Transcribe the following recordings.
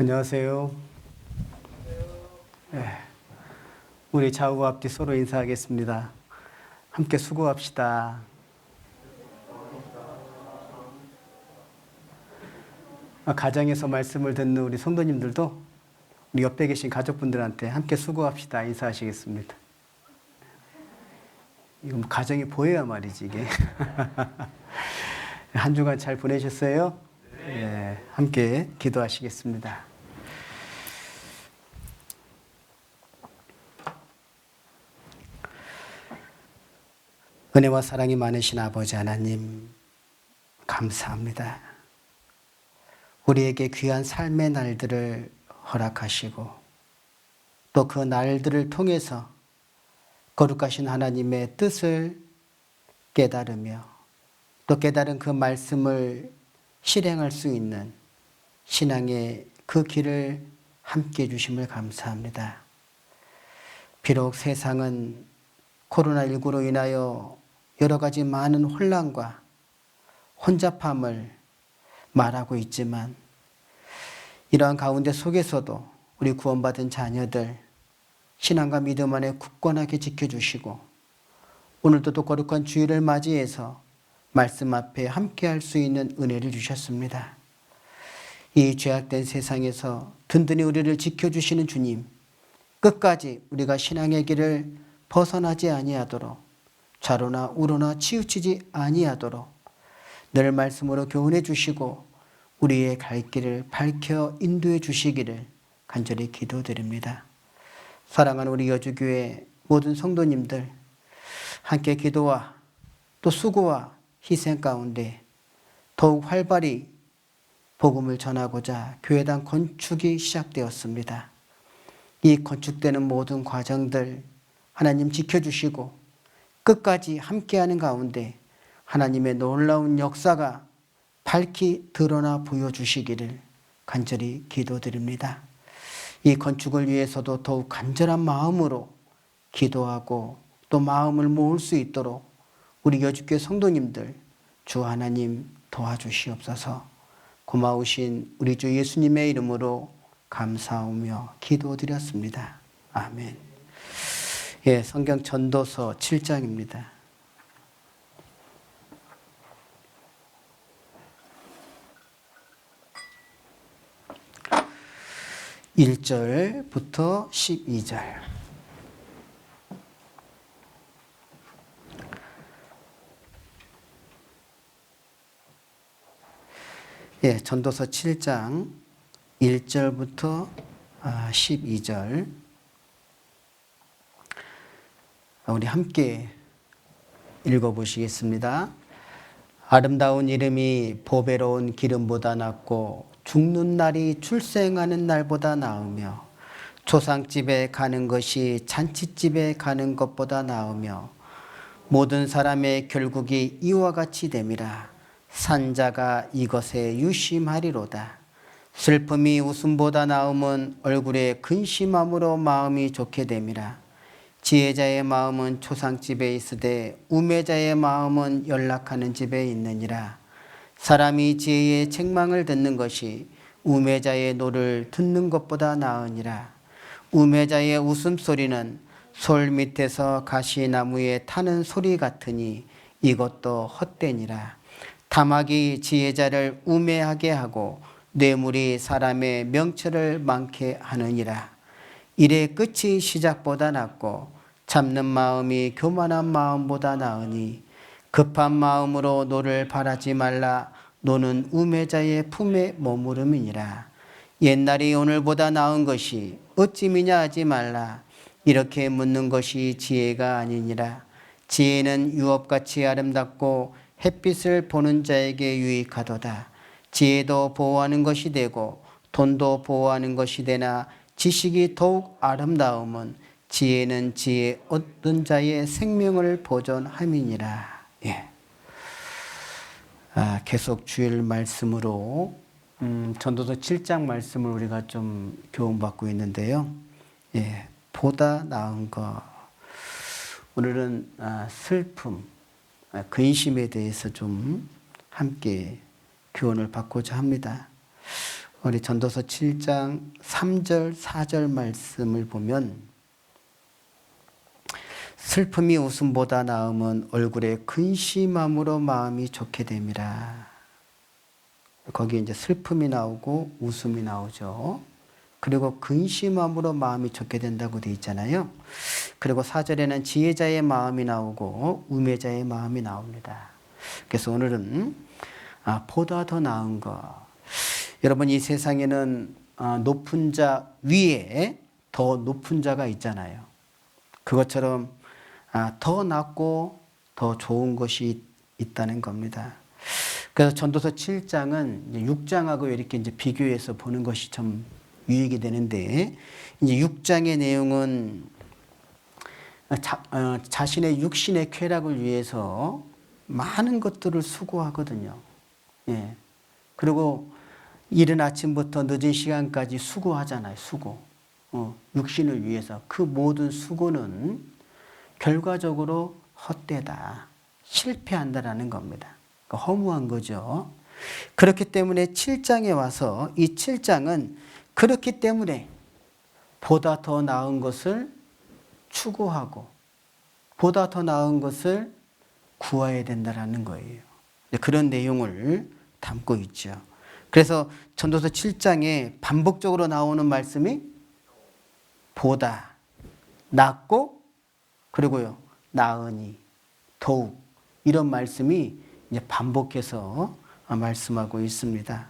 안녕하세요. 네, 우리 좌우 앞뒤 서로 인사하겠습니다. 함께 수고합시다. 가정에서 말씀을 듣는 우리 성도님들도 우리 옆에 계신 가족분들한테 함께 수고합시다 인사하시겠습니다. 이건 가정이 보여야 말이지 이게. 한 주간 잘 보내셨어요? 네, 함께 기도하시겠습니다. 은혜와 사랑이 많으신 아버지 하나님, 감사합니다. 우리에게 귀한 삶의 날들을 허락하시고 또 그 날들을 통해서 거룩하신 하나님의 뜻을 깨달으며 또 깨달은 그 말씀을 실행할 수 있는 신앙의 그 길을 함께 해주심을 감사합니다. 비록 세상은 코로나19로 인하여 여러 가지 많은 혼란과 혼잡함을 말하고 있지만 이러한 가운데 속에서도 우리 구원받은 자녀들 신앙과 믿음 안에 굳건하게 지켜주시고 오늘도 또 거룩한 주일을 맞이해서 말씀 앞에 함께할 수 있는 은혜를 주셨습니다. 이 죄악된 세상에서 든든히 우리를 지켜주시는 주님, 끝까지 우리가 신앙의 길을 벗어나지 아니하도록 좌로나 우로나 치우치지 아니하도록 늘 말씀으로 교훈해 주시고 우리의 갈 길을 밝혀 인도해 주시기를 간절히 기도드립니다. 사랑하는 우리 여주교회 모든 성도님들 함께 기도와 또 수고와 희생 가운데 더욱 활발히 복음을 전하고자 교회당 건축이 시작되었습니다. 이 건축되는 모든 과정들 하나님 지켜주시고 끝까지 함께하는 가운데 하나님의 놀라운 역사가 밝히 드러나 보여주시기를 간절히 기도드립니다. 이 건축을 위해서도 더욱 간절한 마음으로 기도하고 또 마음을 모을 수 있도록 우리 여주교회 성도님들 주 하나님 도와주시옵소서. 고마우신 우리 주 예수님의 이름으로 감사하며 기도드렸습니다. 아멘. 예, 성경 전도서 7장입니다. 1절부터 12절. 예, 전도서 7장 1절부터 12절. 우리 함께 읽어보시겠습니다. 아름다운 이름이 보배로운 기름보다 낫고 죽는 날이 출생하는 날보다 나으며 초상집에 가는 것이 잔치집에 가는 것보다 나으며 모든 사람의 결국이 이와 같이 됨이라. 산자가 이것에 유심하리로다. 슬픔이 웃음보다 나음은 얼굴에 근심함으로 마음이 좋게 됨이라. 지혜자의 마음은 초상집에 있으되 우매자의 마음은 연락하는 집에 있느니라. 사람이 지혜의 책망을 듣는 것이 우매자의 노를 듣는 것보다 나으니라. 우매자의 웃음소리는 솔 밑에서 가시나무에 타는 소리 같으니 이것도 헛되니라. 타막이 지혜자를 우매하게 하고 뇌물이 사람의 명철을 많게 하느니라. 일의 끝이 시작보다 낫고 참는 마음이 교만한 마음보다 나으니 급한 마음으로 노를 바라지 말라. 노는 우매자의 품에 머무름이니라. 옛날이 오늘보다 나은 것이 어찌미냐 하지 말라. 이렇게 묻는 것이 지혜가 아니니라. 지혜는 유업같이 아름답고 햇빛을 보는 자에게 유익하도다. 지혜도 보호하는 것이 되고 돈도 보호하는 것이 되나 지식이 더욱 아름다움은 지혜는 지혜 얻는 자의 생명을 보존함이니라. 예. 계속 주일 말씀으로 전도서 7장 말씀을 우리가 좀 교훈받고 있는데요. 예, 보다 나은 것. 오늘은 슬픔, 근심에 대해서 좀 함께 교훈을 받고자 합니다. 우리 전도서 7장 3절 4절 말씀을 보면 슬픔이 웃음보다 나음은 얼굴에 근심함으로 마음이 좋게 됨이라. 거기에 이제 슬픔이 나오고 웃음이 나오죠. 그리고 근심함으로 마음이 좋게 된다고 되어 있잖아요. 그리고 4절에는 지혜자의 마음이 나오고 우매자의 마음이 나옵니다. 그래서 오늘은 보다 더 나은 것. 여러분, 이 세상에는 높은 자 위에 더 높은 자가 있잖아요. 그것처럼 더 낫고 더 좋은 것이 있다는 겁니다. 그래서 전도서 7장은 6장하고 이렇게 이제 비교해서 보는 것이 좀 유익이 되는데, 이제 6장의 내용은 자신의 육신의 쾌락을 위해서 많은 것들을 수고하거든요. 예. 그리고 이른 아침부터 늦은 시간까지 수고하잖아요. 수고. 육신을 위해서. 그 모든 수고는 결과적으로 헛되다. 실패한다라는 겁니다. 그러니까 허무한 거죠. 그렇기 때문에 7장에 와서 이 7장은 그렇기 때문에 보다 더 나은 것을 추구하고 보다 더 나은 것을 구해야 된다라는 거예요. 그런 내용을 담고 있죠. 그래서 전도서 7장에 반복적으로 나오는 말씀이 보다, 낫고, 그리고요, 나으니, 더욱, 이런 말씀이 이제 반복해서 말씀하고 있습니다.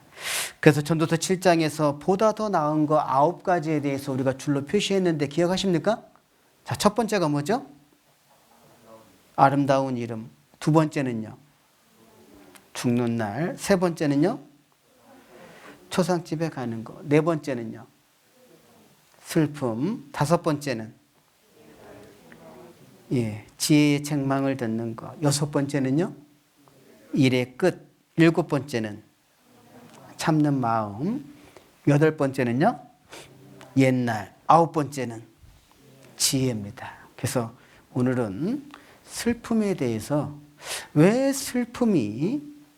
그래서 전도서 7장에서 보다 더 나은 거 9가지에 대해서 우리가 줄로 표시했는데 기억하십니까? 자, 첫 번째가 뭐죠? 아름다운 이름. 두 번째는요? 죽는 날. 세 번째는요? 초상집에 가는 거. 네 번째는요? 슬픔. 다섯 번째는 지혜의 책망을 듣는 거. 여섯 번째는요? 일의 끝. 일곱 번째는 참는 마음. 여덟 번째는요? 옛날. 아홉 번째는 지혜입니다. 그래서 오늘은 슬픔에 대해서 왜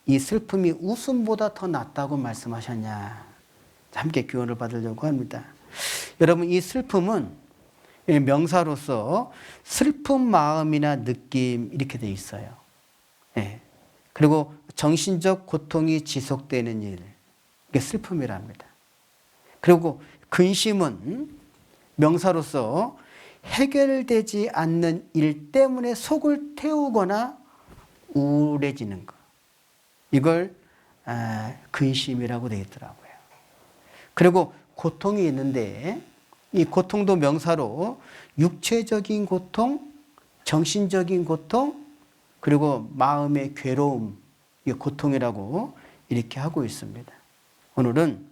이 슬픔이 웃음보다 더 낫다고 말씀하셨냐. 함께 교훈을 받으려고 합니다. 여러분, 이 슬픔은 명사로서 슬픈 마음이나 느낌 이렇게 돼 있어요. 그리고 정신적 고통이 지속되는 일, 이게 슬픔이랍니다. 그리고 근심은 명사로서 해결되지 않는 일 때문에 속을 태우거나 우울해지는 것. 이걸 근심이라고 되어 있더라고요. 그리고 고통이 있는데 이 고통도 명사로 육체적인 고통, 정신적인 고통, 그리고 마음의 괴로움, 이 고통이라고 이렇게 하고 있습니다. 오늘은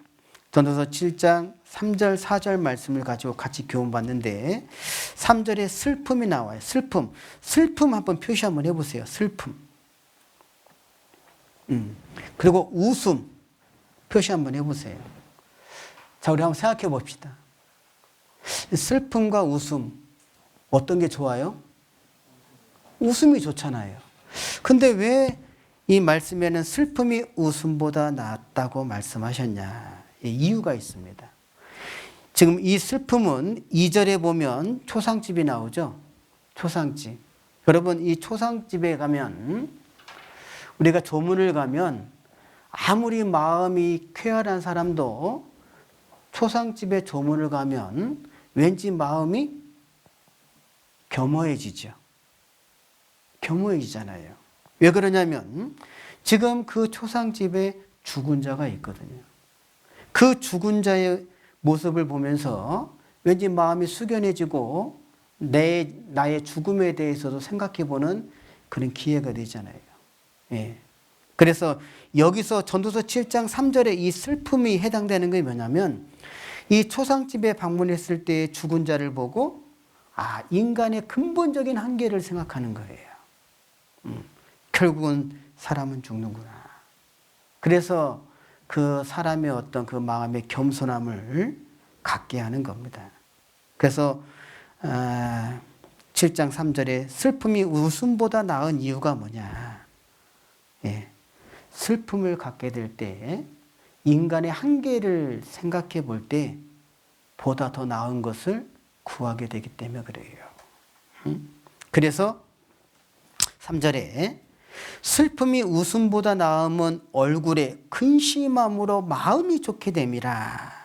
전도서 7장 3절 4절 말씀을 가지고 같이 교훈받는데 3절에 슬픔이 나와요. 슬픔 한번 표시 한번 해보세요. 슬픔. 그리고 웃음 표시 한번 해보세요. 자, 우리 한번 생각해 봅시다. 슬픔과 웃음 어떤 게 좋아요? 웃음이 좋잖아요. 근데 왜 이 말씀에는 슬픔이 웃음보다 낫다고 말씀하셨냐? 이유가 있습니다. 지금 이 슬픔은 2절에 보면 초상집이 나오죠. 초상집. 여러분, 이 초상집에 가면 우리가 조문을 가면 아무리 마음이 쾌활한 사람도 초상집에 조문을 가면 왠지 마음이 겸허해지죠. 겸허해지잖아요. 왜 그러냐면 지금 그 초상집에 죽은 자가 있거든요. 그 죽은 자의 모습을 보면서 왠지 마음이 숙연해지고 나의 죽음에 대해서도 생각해보는 그런 기회가 되잖아요. 그래서 여기서 전도서 7장 3절에 이 슬픔이 해당되는 게 뭐냐면 이 초상집에 방문했을 때 죽은 자를 보고 인간의 근본적인 한계를 생각하는 거예요. 결국은 사람은 죽는구나. 그래서 그 사람의 어떤 그 마음의 겸손함을 갖게 하는 겁니다. 그래서 7장 3절에 슬픔이 웃음보다 나은 이유가 뭐냐. 슬픔을 갖게 될 때 인간의 한계를 생각해 볼 때 보다 더 나은 것을 구하게 되기 때문에 그래요. 그래서 3절에 슬픔이 웃음보다 나음은 얼굴에 근심함으로 마음이 좋게 됨이라.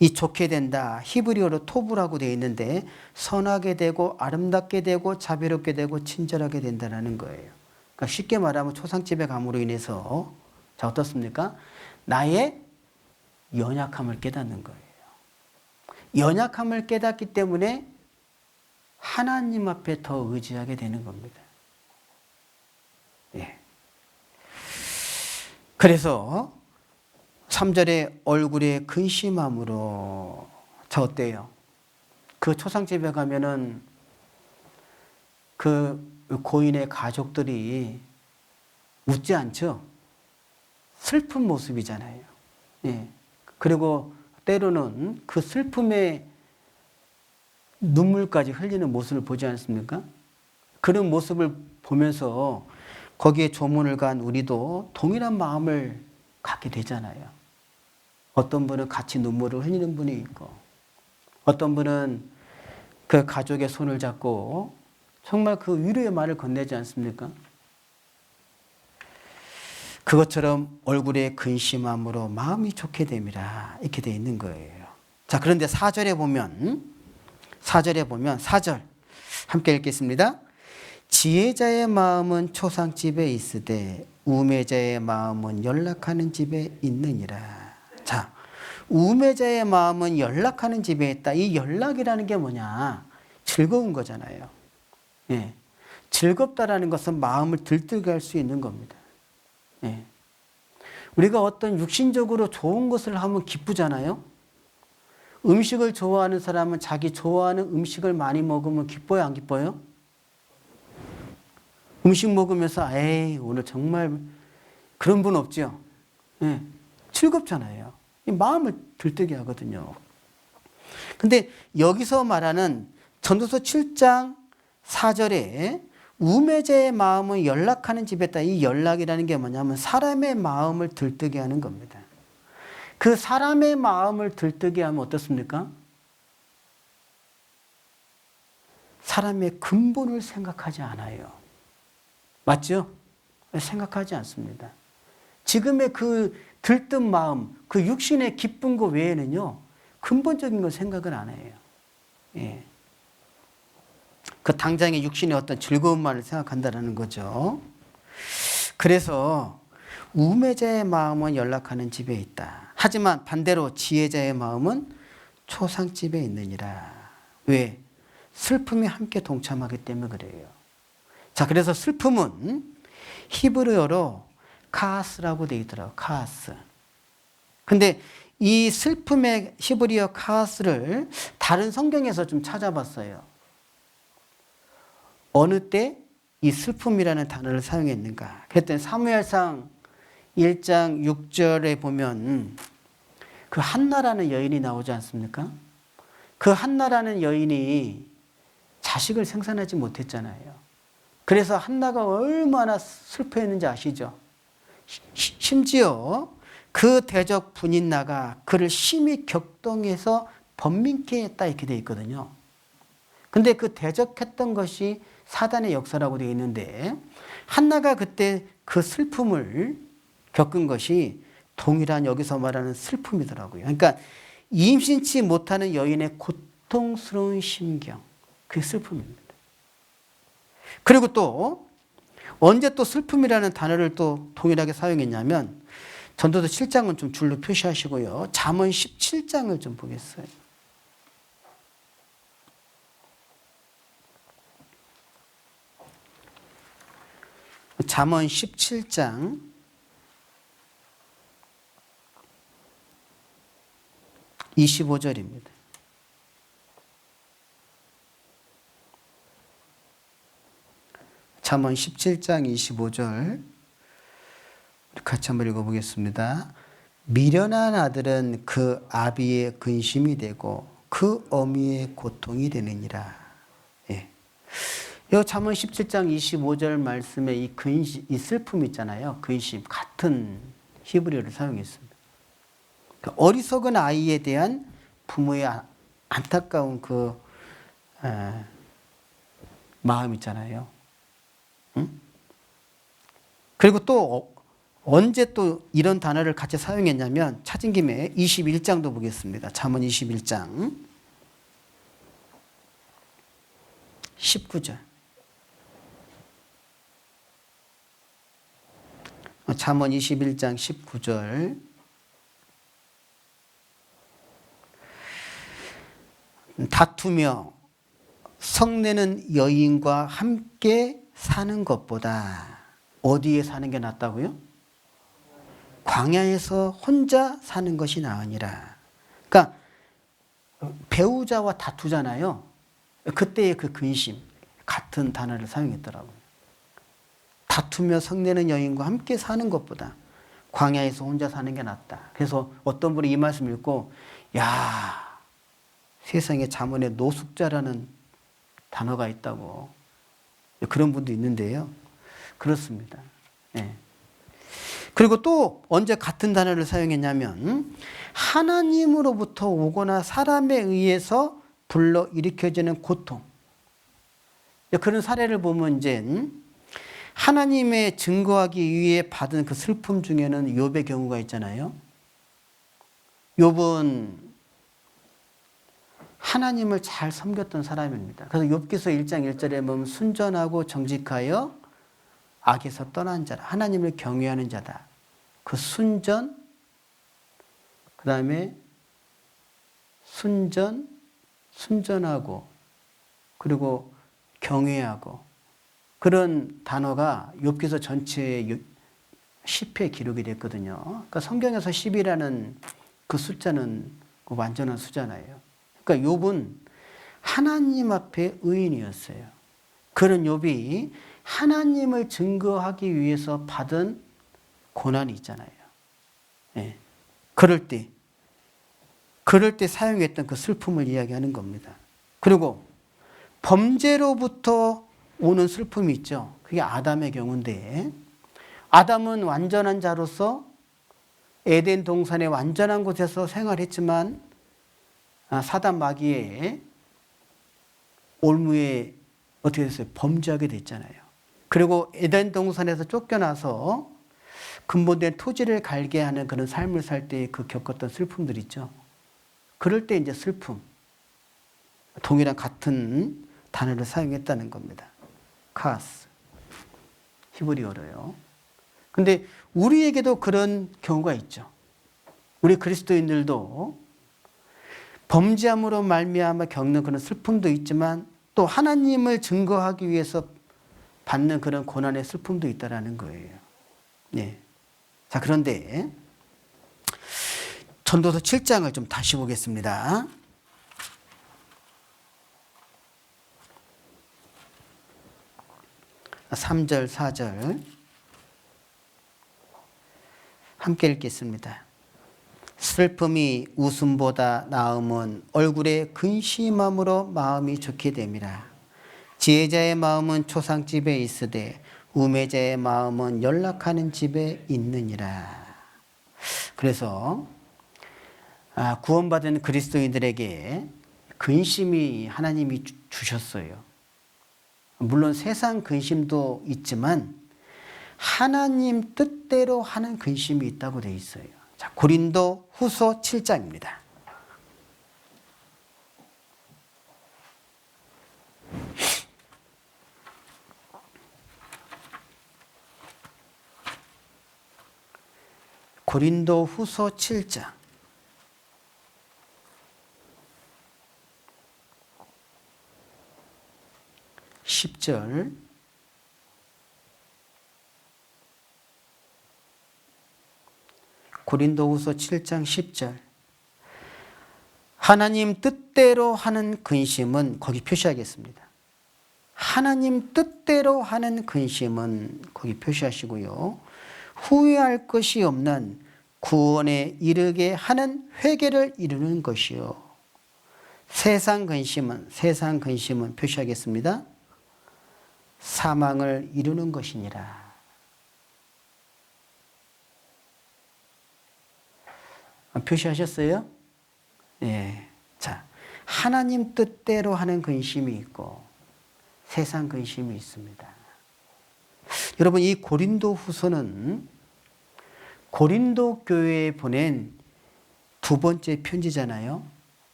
이 좋게 된다. 히브리어로 토부라고 되어 있는데 선하게 되고 아름답게 되고 자비롭게 되고 친절하게 된다는 거예요. 그러니까 쉽게 말하면 초상집에 감으로 인해서 자 어떻습니까? 나의 연약함을 깨닫는 거예요. 연약함을 깨닫기 때문에 하나님 앞에 더 의지하게 되는 겁니다. 예. 그래서 3절에 얼굴에 근심함으로 자 어때요? 그 초상집에 가면은 그 고인의 가족들이 웃지 않죠? 슬픈 모습이잖아요. 예. 그리고 때로는 그 슬픔에 눈물까지 흘리는 모습을 보지 않습니까? 그런 모습을 보면서 거기에 조문을 간 우리도 동일한 마음을 갖게 되잖아요. 어떤 분은 같이 눈물을 흘리는 분이 있고 어떤 분은 그 가족의 손을 잡고 정말 그 위로의 말을 건네지 않습니까? 그것처럼 얼굴에 근심함으로 마음이 좋게 됨이라 이렇게 되어 있는 거예요. 자, 그런데 4절에 보면 4절 함께 읽겠습니다. 지혜자의 마음은 초상집에 있으되 우매자의 마음은 연락하는 집에 있느니라. 자, 우매자의 마음은 연락하는 집에 있다. 이 연락이라는 게 뭐냐? 즐거운 거잖아요. 예. 즐겁다라는 것은 마음을 들뜨게 할 수 있는 겁니다. 예. 우리가 어떤 육신적으로 좋은 것을 하면 기쁘잖아요. 음식을 좋아하는 사람은 자기 좋아하는 음식을 많이 먹으면 기뻐요, 안 기뻐요? 음식 먹으면서 에이 오늘 정말 그런 분 없죠? 예. 즐겁잖아요. 마음을 들뜨게 하거든요. 근데 여기서 말하는 전도서 7장 4절에 우매자의 마음은 연락하는 집에 있다. 이 연락이라는 게 뭐냐면 사람의 마음을 들뜨게 하는 겁니다. 그 사람의 마음을 들뜨게 하면 어떻습니까? 사람의 근본을 생각하지 않아요. 맞죠? 생각하지 않습니다. 지금의 그 들뜬 마음, 그 육신의 기쁜 것 외에는요, 근본적인 걸 생각을 안 해요. 예. 그 당장의 육신의 어떤 즐거움만을 생각한다는 거죠. 그래서 우매자의 마음은 연락하는 집에 있다. 하지만 반대로 지혜자의 마음은 초상집에 있느니라. 왜? 슬픔이 함께 동참하기 때문에 그래요. 자, 그래서 슬픔은 히브리어로 카스라고 되어 있더라고요. 카스. 근데 이 슬픔의 히브리어 카스를 다른 성경에서 좀 찾아봤어요. 어느 때 이 슬픔이라는 단어를 사용했는가? 그랬더니 사무엘상 1장 6절에 보면 그 한나라는 여인이 나오지 않습니까? 그 한나라는 여인이 자식을 생산하지 못했잖아요. 그래서 한나가 얼마나 슬퍼했는지 아시죠? 심지어 그 대적 분인나가 그를 심히 격동해서 번민케 했다 이렇게 되어 있거든요. 근데 그 대적했던 것이 사단의 역사라고 되어 있는데 한나가 그때 그 슬픔을 겪은 것이 동일한 여기서 말하는 슬픔이더라고요. 그러니까 임신치 못하는 여인의 고통스러운 심경, 그게 슬픔입니다. 그리고 또 언제 또 슬픔이라는 단어를 또 동일하게 사용했냐면 전도서 7장은 좀 줄로 표시하시고요. 잠언 17장을 좀 보겠어요. 잠언 17장 25절입니다. 잠언 17장 25절 같이 한번 읽어보겠습니다. 미련한 아들은 그 아비의 근심이 되고 그 어미의 고통이 되느니라. 예. 이 잠언 17장 25절 말씀에 이 근심, 이 슬픔 있잖아요. 근심 같은 히브리어를 사용했습니다. 어리석은 아이에 대한 부모의 안타까운 마음 있잖아요. 응? 그리고 또 언제 또 이런 단어를 같이 사용했냐면 찾은 김에 21장도 보겠습니다. 잠언 21장 19절. 잠언 21장 19절. 다투며 성내는 여인과 함께 사는 것보다 어디에 사는 게 낫다고요? 광야에서 혼자 사는 것이 나으니라. 그러니까 배우자와 다투잖아요. 그때의 그 근심, 같은 단어를 사용했더라고요. 다투며 성내는 여인과 함께 사는 것보다 광야에서 혼자 사는 게 낫다. 그래서 어떤 분이 이 말씀 읽고, 야, 세상에 잠언에 노숙자라는 단어가 있다고. 그런 분도 있는데요. 그렇습니다. 예. 그리고 또 언제 같은 단어를 사용했냐면 하나님으로부터 오거나 사람에 의해서 불러 일으켜지는 고통. 그런 사례를 보면 이제 하나님의 증거하기 위해 받은 그 슬픔 중에는 욥의 경우가 있잖아요. 욥은 하나님을 잘 섬겼던 사람입니다. 그래서 욥기서 1장 1절에 보면 순전하고 정직하여 악에서 떠난 자라. 하나님을 경외하는 자다. 그 순전, 그 다음에 순전하고, 그리고 경외하고, 그런 단어가 욥기서 전체의 10회 기록이 됐거든요. 그러니까 성경에서 10이라는 그 숫자는 그 완전한 수잖아요. 그러니까 욥은 하나님 앞에 의인이었어요. 그런 욥이 하나님을 증거하기 위해서 받은 고난이 있잖아요. 예. 그럴 때 사용했던 그 슬픔을 이야기하는 겁니다. 그리고 범죄로부터 오는 슬픔이 있죠. 그게 아담의 경우인데, 아담은 완전한 자로서 에덴 동산의 완전한 곳에서 생활했지만 사단 마귀의 올무에 어떻게 됐어요? 범죄하게 됐잖아요. 그리고 에덴 동산에서 쫓겨나서 근본된 토지를 갈게 하는 그런 삶을 살 때 그 겪었던 슬픔들 있죠. 그럴 때 이제 슬픔, 동일한 같은 단어를 사용했다는 겁니다. 카스, 히브리어로요. 근데 우리에게도 그런 경우가 있죠. 우리 그리스도인들도 범죄함으로 말미암아 겪는 그런 슬픔도 있지만 또 하나님을 증거하기 위해서 받는 그런 고난의 슬픔도 있다라는 거예요. 네. 자, 그런데 전도서 7장을 좀 다시 보겠습니다. 3절, 4절 함께 읽겠습니다. 슬픔이 웃음보다 나음은 얼굴에 근심함으로 마음이 좋게 됨이라. 지혜자의 마음은 초상집에 있으되 우매자의 마음은 연락하는 집에 있느니라. 그래서 구원받은 그리스도인들에게 근심이 하나님이 주셨어요. 물론 세상 근심도 있지만 하나님 뜻대로 하는 근심이 있다고 되어 있어요. 자, 고린도 후서 7장입니다. 고린도 후서 7장 10절 고린도후서 7장 10절 하나님 뜻대로 하는 근심은 거기 표시하겠습니다. 하나님 뜻대로 하는 근심은 거기 표시하시고요. 후회할 것이 없는 구원에 이르게 하는 회개를 이루는 것이요. 세상 근심은 표시하겠습니다. 사망을 이루는 것이니라. 표시하셨어요? 예. 자, 하나님 뜻대로 하는 근심이 있고 세상 근심이 있습니다. 여러분, 이 고린도 후서는 고린도 교회에 보낸 두 번째 편지잖아요.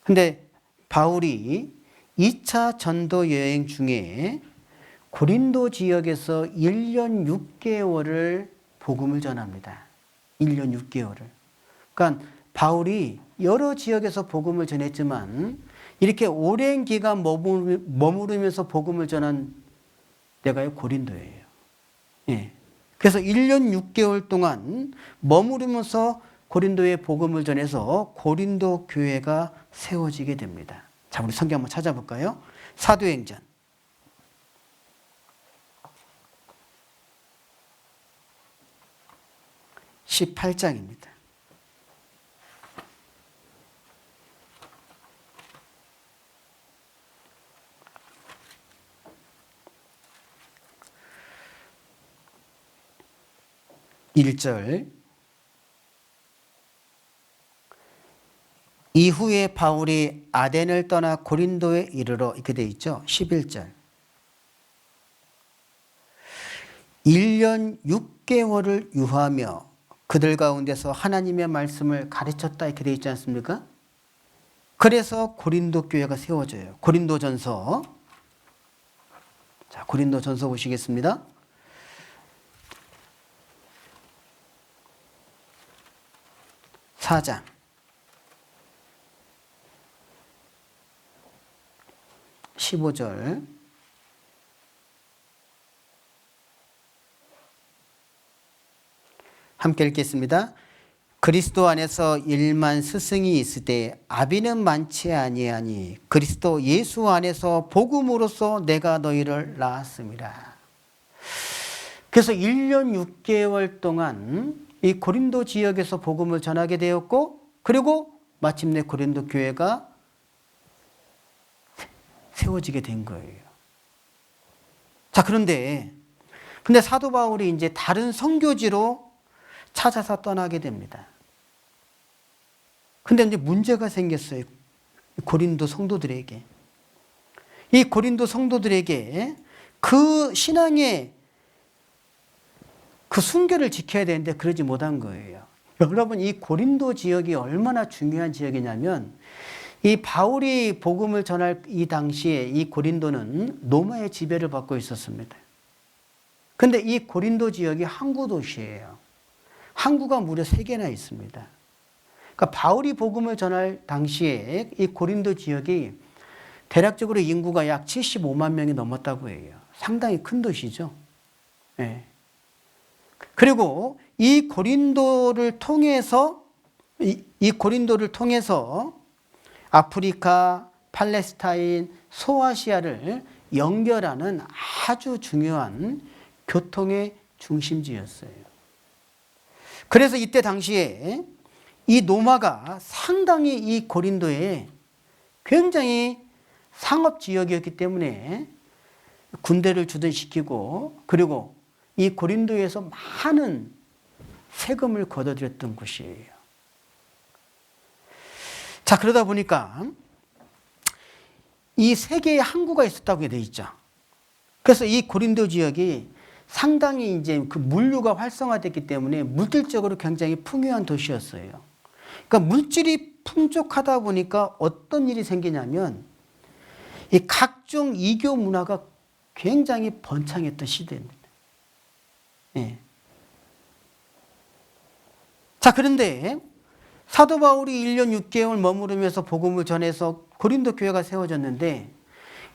근데 바울이 2차 전도 여행 중에 고린도 지역에서 1년 6개월을 복음을 전합니다. 1년 6개월을. 그러니까 바울이 여러 지역에서 복음을 전했지만 이렇게 오랜 기간 머무르면서 복음을 전한 데가 고린도예요. 예. 그래서 1년 6개월 동안 머무르면서 고린도에 복음을 전해서 고린도 교회가 세워지게 됩니다. 자, 우리 성경 한번 찾아볼까요? 사도행전 18장입니다. (1절) 이후에 바울이 아덴을 떠나 고린도에 이르러 이렇게 돼 있죠. 11절 1년 6개월을 유하며 그들 가운데서 하나님의 말씀을 가르쳤다 이렇게 돼 있지 않습니까? 그래서 고린도 교회가 세워져요. 고린도전서, 자, 고린도전서 보시겠습니다. 4장 15절 함께 읽겠습니다. 그리스도 안에서 1만 스승이 있을 때 아비는 많지 아니하니 그리스도 예수 안에서 복음으로써 내가 너희를 낳았습니다. 그래서 1년 6개월 동안 이 고린도 지역에서 복음을 전하게 되었고, 그리고 마침내 고린도 교회가 세워지게 된 거예요. 자, 근데 사도 바울이 이제 다른 선교지로 찾아서 떠나게 됩니다. 근데 이제 문제가 생겼어요. 고린도 성도들에게. 이 고린도 성도들에게 그 신앙의 그 순결을 지켜야 되는데 그러지 못한 거예요. 여러분, 이 고린도 지역이 얼마나 중요한 지역이냐면 이 바울이 복음을 전할 이 당시에 이 고린도는 로마의 지배를 받고 있었습니다. 근데 이 고린도 지역이 항구 도시예요. 항구가 무려 3개나 있습니다. 그러니까 바울이 복음을 전할 당시에 이 고린도 지역이 대략적으로 인구가 약 75만 명이 넘었다고 해요. 상당히 큰 도시죠. 네. 그리고 이 고린도를 통해서 아프리카, 팔레스타인, 소아시아를 연결하는 아주 중요한 교통의 중심지였어요. 그래서 이때 당시에 이 로마가 상당히 이 고린도에 굉장히 상업지역이었기 때문에 군대를 주둔시키고, 그리고 이 고린도에서 많은 세금을 걷어들였던 곳이에요. 자, 그러다 보니까 이 3개의 항구가 있었다고 되어 있죠. 그래서 이 고린도 지역이 상당히 이제 그 물류가 활성화됐기 때문에 물질적으로 굉장히 풍요한 도시였어요. 그러니까 물질이 풍족하다 보니까 어떤 일이 생기냐면 이 각종 이교 문화가 굉장히 번창했던 시대입니다. 예. 자, 그런데 사도 바울이 1년 6개월 머무르면서 복음을 전해서 고린도 교회가 세워졌는데,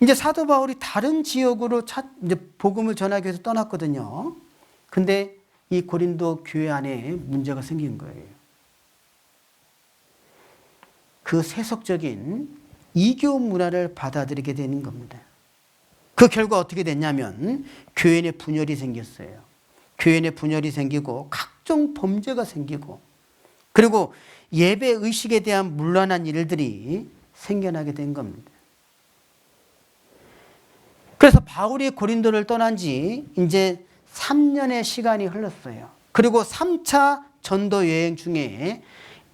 이제 사도 바울이 다른 지역으로 이제 복음을 전하기 위해서 떠났거든요. 근데 이 고린도 교회 안에 문제가 생긴 거예요. 그 세속적인 이교 문화를 받아들이게 되는 겁니다. 그 결과 어떻게 됐냐면 교회 내 분열이 생겼어요. 교회 내 분열이 생기고 각종 범죄가 생기고, 그리고 예배 의식에 대한 문란한 일들이 생겨나게 된 겁니다. 그래서 바울이 고린도를 떠난 지 이제 3년의 시간이 흘렀어요. 그리고 3차 전도 여행 중에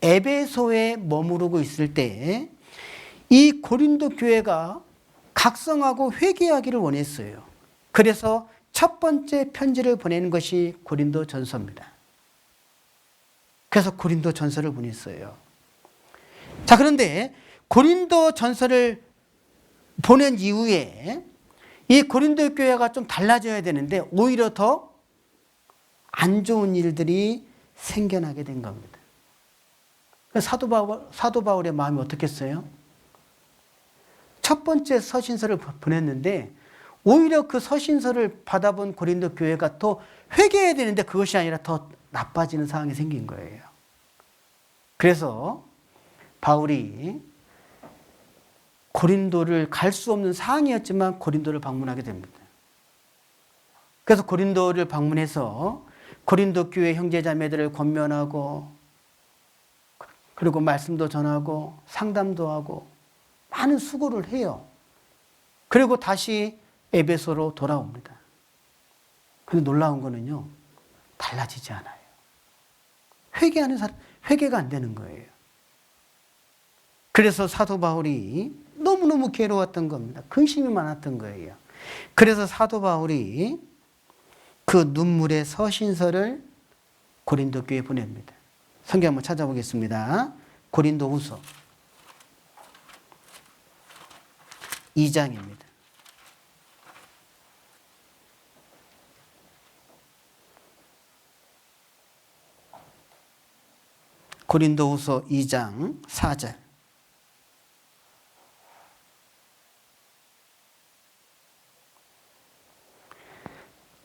에베소에 머무르고 있을 때 이 고린도 교회가 각성하고 회개하기를 원했어요. 그래서 첫 번째 편지를 보내는 것이 고린도 전서입니다. 그래서 고린도 전서를 보냈어요. 자, 그런데 고린도 전서를 보낸 이후에 이 고린도 교회가 좀 달라져야 되는데 오히려 더 안 좋은 일들이 생겨나게 된 겁니다. 사도 바울의 마음이 어떻겠어요? 첫 번째 서신서를 보냈는데 오히려 그 서신서를 받아본 고린도 교회가 또 회개해야 되는데 그것이 아니라 더 나빠지는 상황이 생긴 거예요. 그래서 바울이 고린도를 갈 수 없는 상황이었지만 고린도를 방문하게 됩니다. 그래서 고린도를 방문해서 고린도 교회 형제자매들을 권면하고 그리고 말씀도 전하고 상담도 하고 많은 수고를 해요. 그리고 다시 에베소로 돌아옵니다. 그런데 놀라운 거는요, 달라지지 않아요. 회개하는 사람, 회개가 안 되는 거예요. 그래서 사도 바울이 너무너무 괴로웠던 겁니다. 근심이 많았던 거예요. 그래서 사도 바울이 그 눈물의 서신서를 고린도 교회에 보냅니다. 성경 한번 찾아보겠습니다. 고린도 후서 2장입니다. 고린도 후서 2장 4절.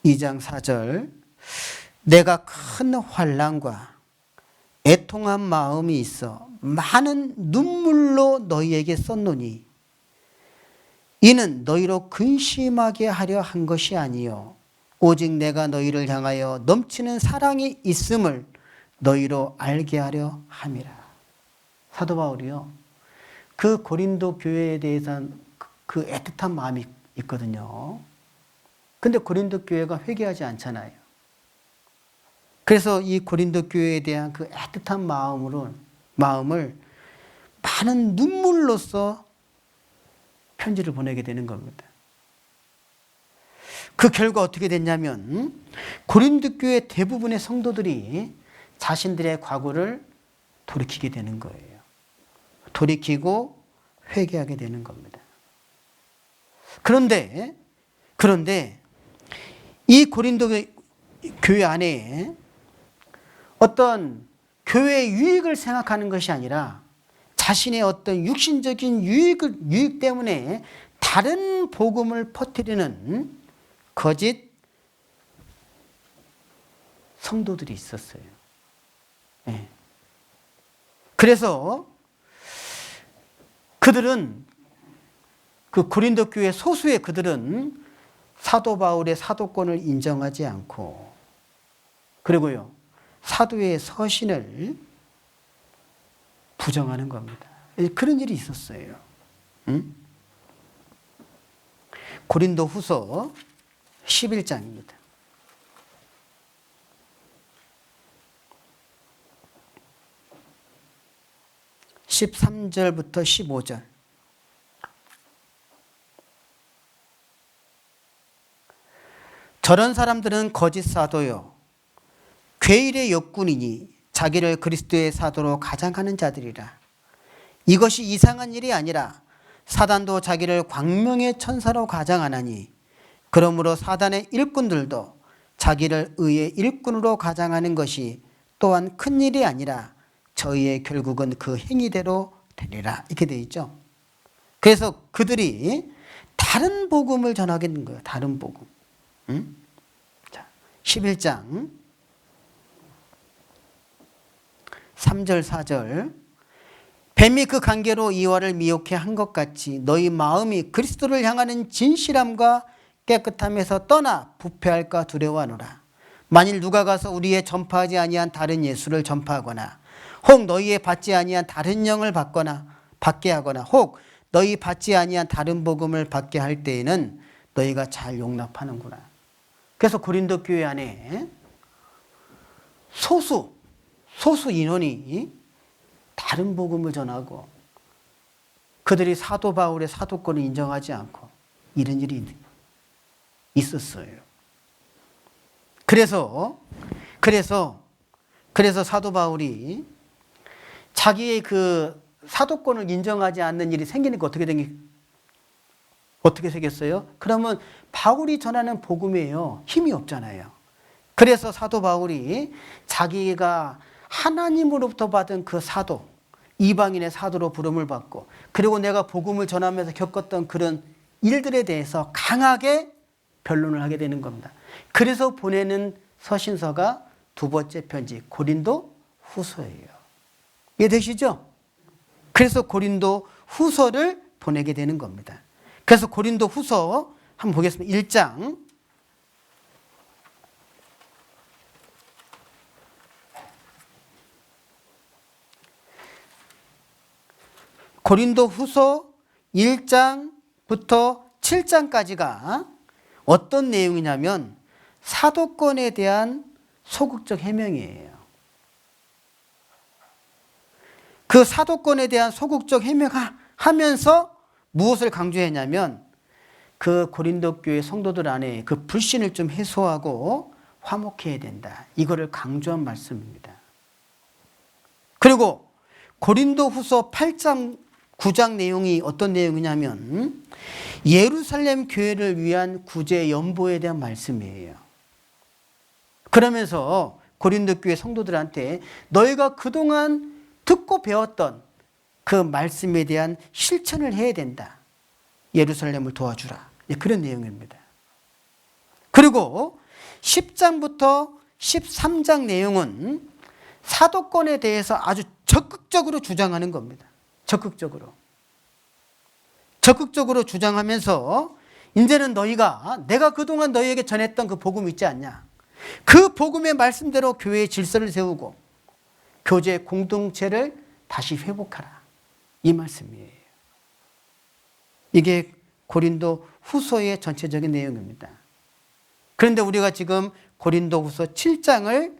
(2장 4절) 내가 큰 환난과 애통한 마음이 있어 많은 눈물로 너희에게 썼노니 이는 너희로 근심하게 하려 한 것이 아니요 오직 내가 너희를 향하여 넘치는 사랑이 있음을 너희로 알게 하려 함이라. 사도 바울이요, 그 고린도 교회에 대해서는 그 애틋한 마음이 있거든요. 근데 고린도 교회가 회개하지 않잖아요. 그래서 이 고린도 교회에 대한 그 애틋한 마음을 많은 눈물로써 편지를 보내게 되는 겁니다. 그 결과 어떻게 됐냐면 고린도 교회 대부분의 성도들이 자신들의 과거를 돌이키게 되는 거예요. 돌이키고 회개하게 되는 겁니다. 그런데 이 고린도 교회 안에 어떤 교회의 유익을 생각하는 것이 아니라 자신의 어떤 육신적인 유익 때문에 다른 복음을 퍼뜨리는 거짓 성도들이 있었어요. 네. 그래서 그들은 그 고린도 교회 소수의 그들은 사도 바울의 사도권을 인정하지 않고 그리고요 사도의 서신을 부정하는 겁니다. 그런 일이 있었어요. 응? 고린도 후서 11장입니다. 13절부터 15절. 저런 사람들은 거짓 사도요 괴일의 역군이니 자기를 그리스도의 사도로 가장하는 자들이라. 이것이 이상한 일이 아니라 사단도 자기를 광명의 천사로 가장하나니 그러므로 사단의 일꾼들도 자기를 의의 일꾼으로 가장하는 것이 또한 큰 일이 아니라 저희의 결국은 그 행위대로 되리라. 이렇게 되어 있죠. 그래서 그들이 다른 복음을 전하게 된 거예요. 다른 복음. 자, 11장 3절 4절. 뱀이 그 관계로 이와를 미혹해 한 것 같이 너희 마음이 그리스도를 향하는 진실함과 깨끗함에서 떠나 부패할까 두려워하노라. 만일 누가 가서 우리의 전파하지 아니한 다른 예수를 전파하거나 혹 너희의 받지 아니한 다른 영을 받게 하거나 혹 너희 받지 아니한 다른 복음을 받게 할 때에는 너희가 잘 용납하는구나. 그래서 고린도 교회 안에 소수 인원이 다른 복음을 전하고 그들이 사도 바울의 사도권을 인정하지 않고 이런 일이 있었어요. 그래서 사도 바울이 자기의 그 사도권을 인정하지 않는 일이 생기니까 어떻게 생겼어요? 그러면 바울이 전하는 복음이에요. 힘이 없잖아요. 그래서 사도 바울이 자기가 하나님으로부터 받은 그 사도, 이방인의 사도로 부름을 받고 그리고 내가 복음을 전하면서 겪었던 그런 일들에 대해서 강하게 변론을 하게 되는 겁니다. 그래서 보내는 서신서가 두 번째 편지 고린도 후서예요. 이해되시죠? 그래서 고린도 후서를 보내게 되는 겁니다. 그래서 고린도 후서 한번 보겠습니다. 1장 고린도 후서 1장부터 7장까지가 어떤 내용이냐면 사도권에 대한 소극적 해명이에요. 그 사도권에 대한 소극적 해명하면서 무엇을 강조했냐면 그 고린도 교회 성도들 안에 그 불신을 좀 해소하고 화목해야 된다. 이거를 강조한 말씀입니다. 그리고 고린도 후서 8장 9장 내용이 어떤 내용이냐면 예루살렘 교회를 위한 구제 연보에 대한 말씀이에요. 그러면서 고린도 교회 성도들한테 너희가 그동안 듣고 배웠던 그 말씀에 대한 실천을 해야 된다. 예루살렘을 도와주라. 그런 내용입니다. 그리고 10장부터 13장 내용은 사도권에 대해서 아주 적극적으로 주장하는 겁니다. 적극적으로 주장하면서 이제는 너희가 내가 그동안 너희에게 전했던 그 복음 있지 않냐. 그 복음의 말씀대로 교회의 질서를 세우고 교제 공동체를 다시 회복하라. 이 말씀이에요. 이게 고린도 후서의 전체적인 내용입니다. 그런데 우리가 지금 고린도 후서 7장을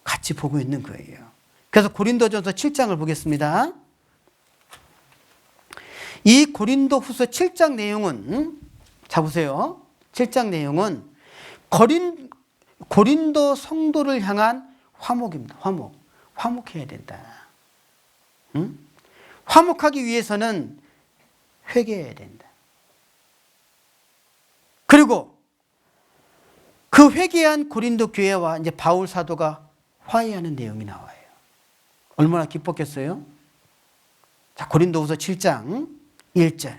같이 보고 있는 거예요. 그래서 고린도전서 7장을 보겠습니다. 이 고린도 후서 7장 내용은 자 보세요. 7장 내용은 고린도 성도를 향한 화목입니다. 화목해야 된다. 응? 화목하기 위해서는 회개해야 된다. 그리고 그 회개한 고린도 교회와 이제 바울 사도가 화해하는 내용이 나와요. 얼마나 기뻤겠어요? 자, 고린도후서 7장 1절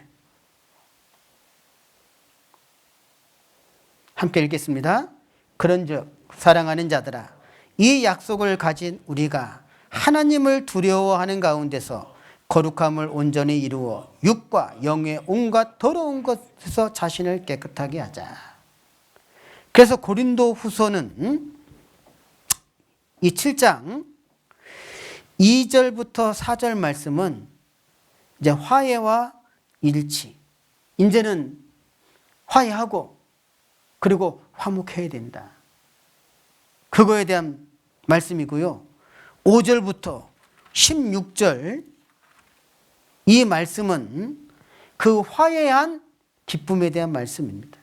함께 읽겠습니다. 그런즉 사랑하는 자들아 이 약속을 가진 우리가 하나님을 두려워하는 가운데서 거룩함을 온전히 이루어 육과 영의 온갖 더러운 것에서 자신을 깨끗하게 하자. 그래서 고린도 후서는 이 7장 2절부터 4절 말씀은 이제 화해와 일치. 이제는 화해하고 그리고 화목해야 된다. 그거에 대한 말씀이고요. 5절부터 16절 이 말씀은 그 화해한 기쁨에 대한 말씀입니다.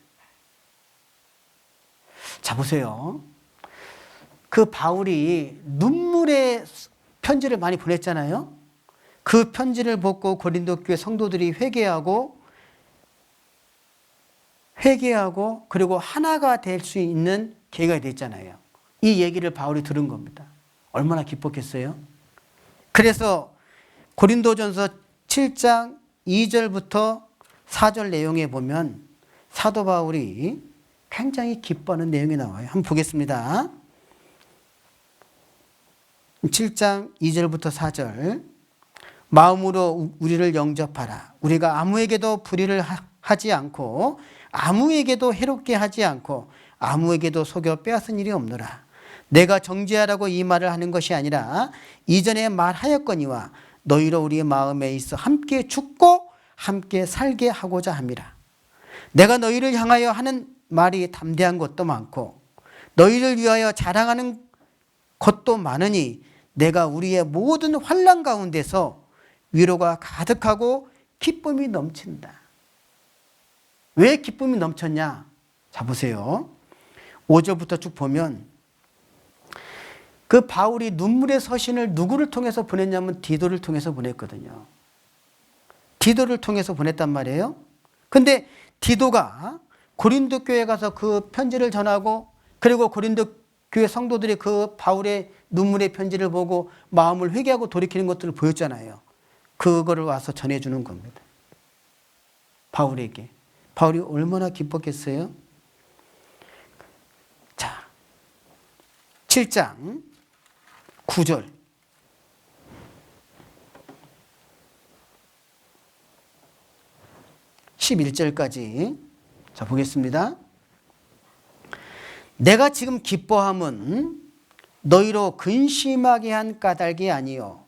자 보세요. 그 바울이 눈물의 편지를 많이 보냈잖아요. 그 편지를 보고 고린도 교회 성도들이 회개하고 그리고 하나가 될 수 있는 계기가 됐잖아요. 이 얘기를 바울이 들은 겁니다. 얼마나 기뻤겠어요? 그래서 고린도전서 7장 2절부터 4절 내용에 보면 사도 바울이 굉장히 기뻐하는 내용이 나와요. 한번 보겠습니다. 7장 2절부터 4절 마음으로 우리를 영접하라. 우리가 아무에게도 불의를 하지 않고 아무에게도 해롭게 하지 않고 아무에게도 속여 빼앗은 일이 없노라. 내가 정죄하라고 이 말을 하는 것이 아니라 이전에 말하였거니와 너희로 우리의 마음에 있어 함께 죽고 함께 살게 하고자 함이라. 내가 너희를 향하여 하는 말이 담대한 것도 많고 너희를 위하여 자랑하는 것도 많으니 내가 우리의 모든 환난 가운데서 위로가 가득하고 기쁨이 넘친다. 왜 기쁨이 넘쳤냐? 자, 보세요. 5절부터 쭉 보면 그 바울이 눈물의 서신을 누구를 통해서 보냈냐면 디도를 통해서 보냈거든요. 디도를 통해서 보냈단 말이에요. 근데 디도가 고린도 교회에 가서 그 편지를 전하고, 그리고 고린도 교회 성도들이 그 바울의 눈물의 편지를 보고 마음을 회개하고 돌이키는 것들을 보였잖아요. 그거를 와서 전해주는 겁니다. 바울에게. 바울이 얼마나 기뻤겠어요? 자, 7장 9절. 11절까지. 자, 보겠습니다. 내가 지금 기뻐함은 너희로 근심하게 한 까닭이 아니요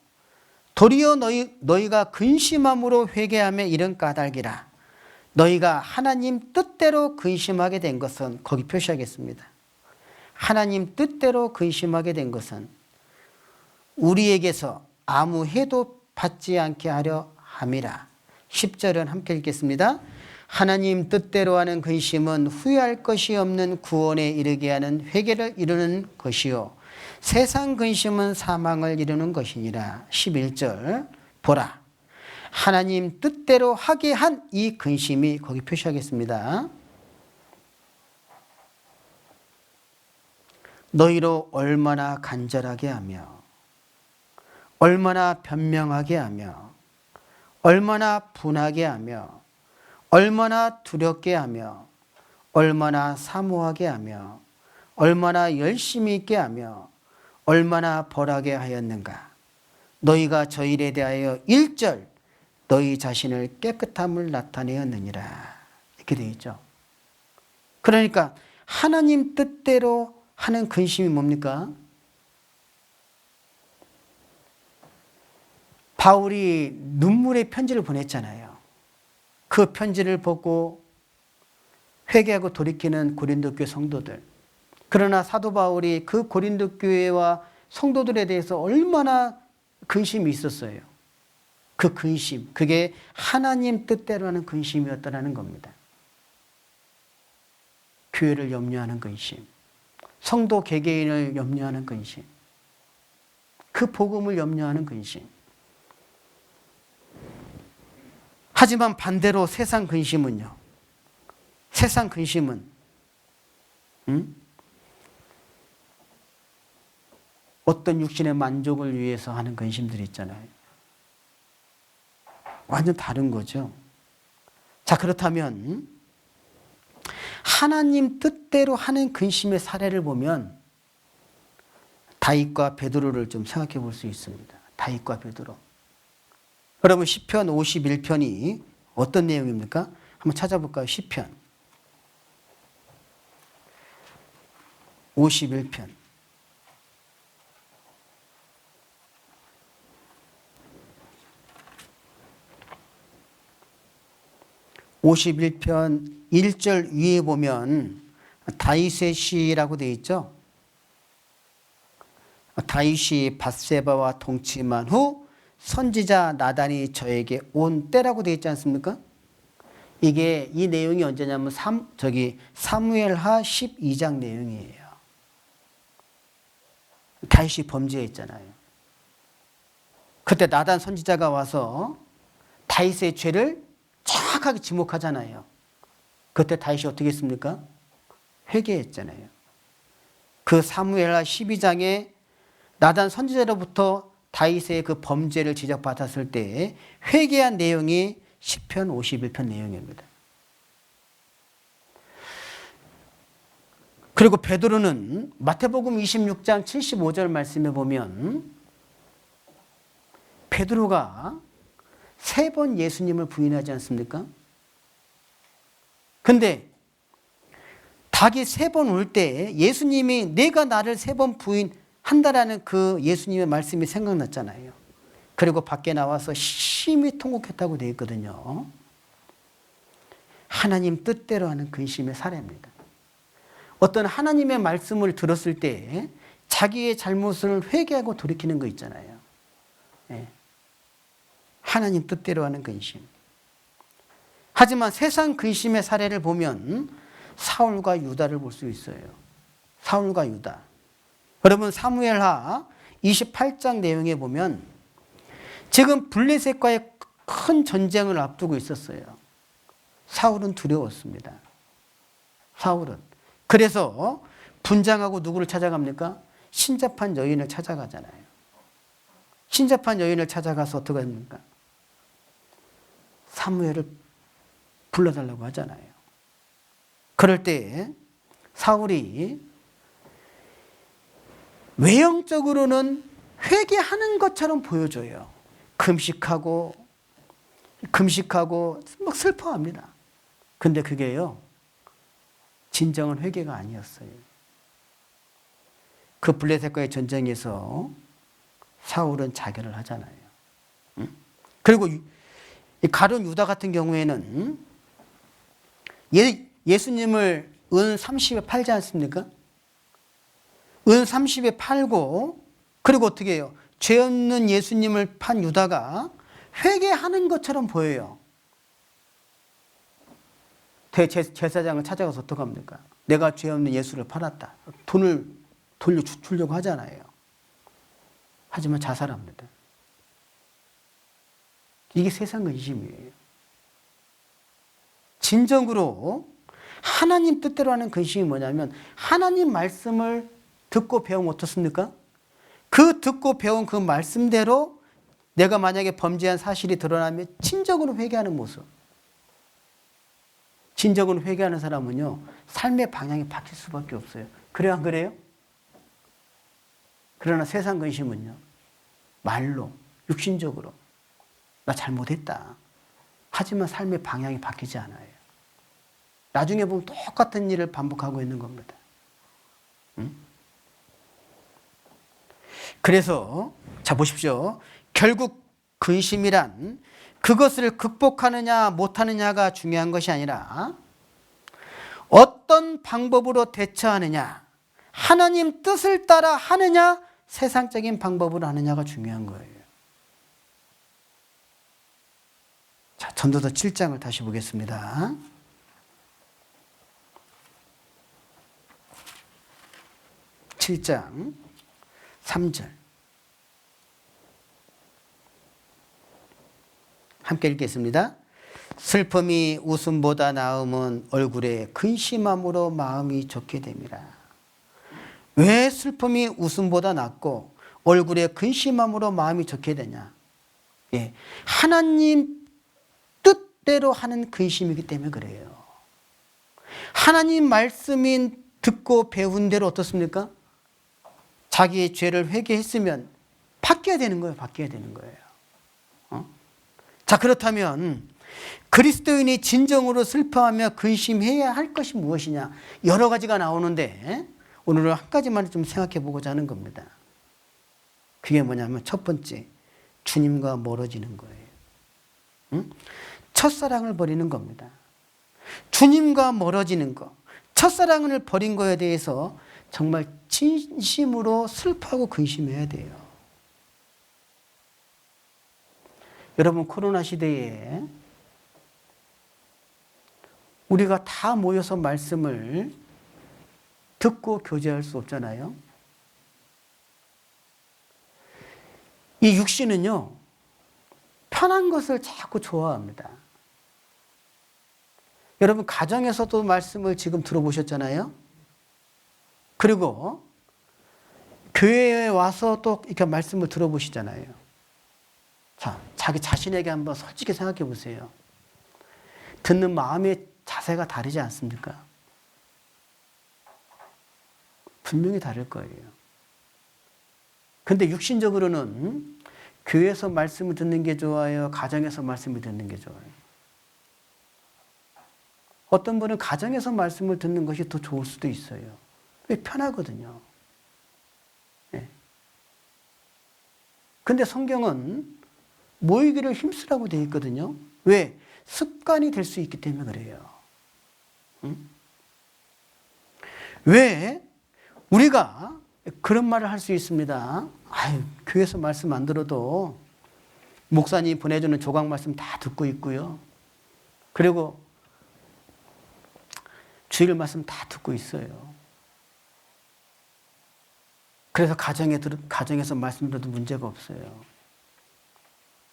도리어 너희가 근심함으로 회개하며 이런 까닭이라. 너희가 하나님 뜻대로 근심하게 된 것은, 거기 표시하겠습니다. 하나님 뜻대로 근심하게 된 것은 우리에게서 아무 해도 받지 않게 하려 함이라. 10절은 함께 읽겠습니다. 하나님 뜻대로 하는 근심은 후회할 것이 없는 구원에 이르게 하는 회개를 이루는 것이요 세상 근심은 사망을 이루는 것이니라. 11절 보라, 하나님 뜻대로 하게 한 이 근심이, 거기 표시하겠습니다. 너희로 얼마나 간절하게 하며 얼마나 변명하게 하며 얼마나 분하게 하며 얼마나 두렵게 하며 얼마나 사모하게 하며 얼마나 열심히 있게 하며 얼마나 벌하게 하였는가. 너희가 저 일에 대하여 1절 너희 자신을 깨끗함을 나타내었느니라. 이렇게 되어 있죠. 그러니까 하나님 뜻대로 하는 근심이 뭡니까? 바울이 눈물의 편지를 보냈잖아요. 그 편지를 보고 회개하고 돌이키는 고린도 교회 성도들. 그러나 사도 바울이 그 고린도 교회와 성도들에 대해서 얼마나 근심이 있었어요. 그 근심, 그게 하나님 뜻대로 하는 근심이었다는 겁니다. 교회를 염려하는 근심, 성도 개개인을 염려하는 근심, 그 복음을 염려하는 근심. 하지만 반대로 세상 근심은요. 세상 근심은 어떤 육신의 만족을 위해서 하는 근심들이 있잖아요. 완전 다른 거죠. 자, 그렇다면 하나님 뜻대로 하는 근심의 사례를 보면 다윗과 베드로를 좀 생각해 볼 수 있습니다. 다윗과 베드로. 여러분 시편 51편이 어떤 내용입니까? 한번 찾아볼까요? 시편 51편. (51편) 1절 위에 보면 다윗의 시라고 되어 있죠. 다윗이 밧세바와 동침한 후 선지자 나단이 저에게 온 때라고 되어 있지 않습니까? 이게 이 내용이 언제냐면 사무엘하 12장 내용이에요. 다윗이 범죄했잖아요. 그때 나단 선지자가 와서 다윗의 죄를 정확하게 지목하잖아요. 그때 다윗이 어떻게 했습니까? 회개했잖아요. 그 사무엘하 12장에 나단 선지자로부터 다윗의 그 범죄를 지적받았을 때 회개한 내용이 시편 51편 내용입니다. 그리고 베드로는 마태복음 26장 75절 말씀에 보면 베드로가 3번 예수님을 부인하지 않습니까? 근데 닭이 3번 올 때 예수님이 내가 나를 3번 부인한다라는 그 예수님의 말씀이 생각났잖아요. 그리고 밖에 나와서 심히 통곡했다고 되어 있거든요. 하나님 뜻대로 하는 근심의 사례입니다. 어떤 하나님의 말씀을 들었을 때 자기의 잘못을 회개하고 돌이키는 거 있잖아요. 예. 하나님 뜻대로 하는 근심. 하지만 세상 근심의 사례를 보면 사울과 유다를 볼 수 있어요. 사울과 유다. 여러분 사무엘하 28장 내용에 보면 지금 블레셋과의 큰 전쟁을 앞두고 있었어요. 사울은 두려웠습니다. 사울은. 그래서 분장하고 누구를 찾아갑니까? 신접한 여인을 찾아가잖아요. 신접한 여인을 찾아가서 어떻게 합니까? 사무엘을 불러달라고 하잖아요. 그럴 때 사울이 외형적으로는 회개하는 것처럼 보여줘요. 금식하고 막 슬퍼합니다. 근데 그게요, 진정한 회개가 아니었어요. 그 블레셋과의 전쟁에서 사울은 자결을 하잖아요. 그리고 가룟 유다 같은 경우에는 예수님을 은 30에 팔지 않습니까? 은 30에 팔고, 그리고 어떻게 해요? 죄 없는 예수님을 판 유다가 회개하는 것처럼 보여요. 대제사장을 찾아가서 어떻게 합니까? 내가 죄 없는 예수를 팔았다. 돈을 돌려주려고 하잖아요. 하지만 자살합니다. 이게 세상 근심이에요. 진정으로 하나님 뜻대로 하는 근심이 뭐냐면 하나님 말씀을 듣고 배우면 어떻습니까? 그 듣고 배운 그 말씀대로 내가 만약에 범죄한 사실이 드러나면 진정으로 회개하는 모습. 진정으로 회개하는 사람은요, 삶의 방향이 바뀔 수밖에 없어요. 그래요, 안 그래요? 그러나 세상 근심은요, 말로, 육신적으로 나 잘못했다. 하지만 삶의 방향이 바뀌지 않아요. 나중에 보면 똑같은 일을 반복하고 있는 겁니다. 그래서 자 보십시오. 결국 근심이란 그것을 극복하느냐 못하느냐가 중요한 것이 아니라 어떤 방법으로 대처하느냐, 하나님 뜻을 따라 하느냐, 세상적인 방법으로 하느냐가 중요한 거예요. 자, 전도서 7장을 다시 보겠습니다. (7장) 3절 함께 읽겠습니다. 슬픔이 웃음보다 나음은 얼굴에 근심함으로 마음이 좋게 됨이라. 왜 슬픔이 웃음보다 낫고 얼굴에 근심함으로 마음이 좋게 되냐? 예, 하나님 뜻대로 하는 근심이기 때문에 그래요. 하나님 말씀인 듣고 배운 대로 어떻습니까? 자기의 죄를 회개했으면 바뀌어야 되는 거예요. 바뀌어야 되는 거예요. 자, 그렇다면 그리스도인이 진정으로 슬퍼하며 근심해야 할 것이 무엇이냐? 여러 가지가 나오는데 오늘은 한 가지만 좀 생각해 보고자 하는 겁니다. 그게 뭐냐면 첫 번째, 주님과 멀어지는 거예요. 첫사랑을 버리는 겁니다. 주님과 멀어지는 것, 첫사랑을 버린 거에 대해서 정말 진심으로 슬퍼하고 근심해야 돼요. 여러분, 코로나 시대에 우리가 다 모여서 말씀을 듣고 교제할 수 없잖아요. 이 육신은요, 편한 것을 자꾸 좋아합니다. 여러분, 가정에서도 말씀을 지금 들어보셨잖아요. 그리고 교회에 와서 또 이렇게 말씀을 들어보시잖아요. 자, 자기 자신에게 한번 솔직히 생각해 보세요. 듣는 마음의 자세가 다르지 않습니까? 분명히 다를 거예요. 근데 육신적으로는 교회에서 말씀을 듣는 게 좋아요? 가정에서 말씀을 듣는 게 좋아요? 어떤 분은 가정에서 말씀을 듣는 것이 더 좋을 수도 있어요. 왜? 편하거든요. 네. 근데 성경은 모이기를 힘쓰라고 되어 있거든요. 왜? 습관이 될 수 있기 때문에 그래요. 왜? 우리가 그런 말을 할 수 있습니다. 아유, 교회에서 말씀 안 들어도 목사님 보내주는 조각 말씀 다 듣고 있고요. 그리고 주일 말씀 다 듣고 있어요. 그래서 가정에서 말씀 들어도 문제가 없어요.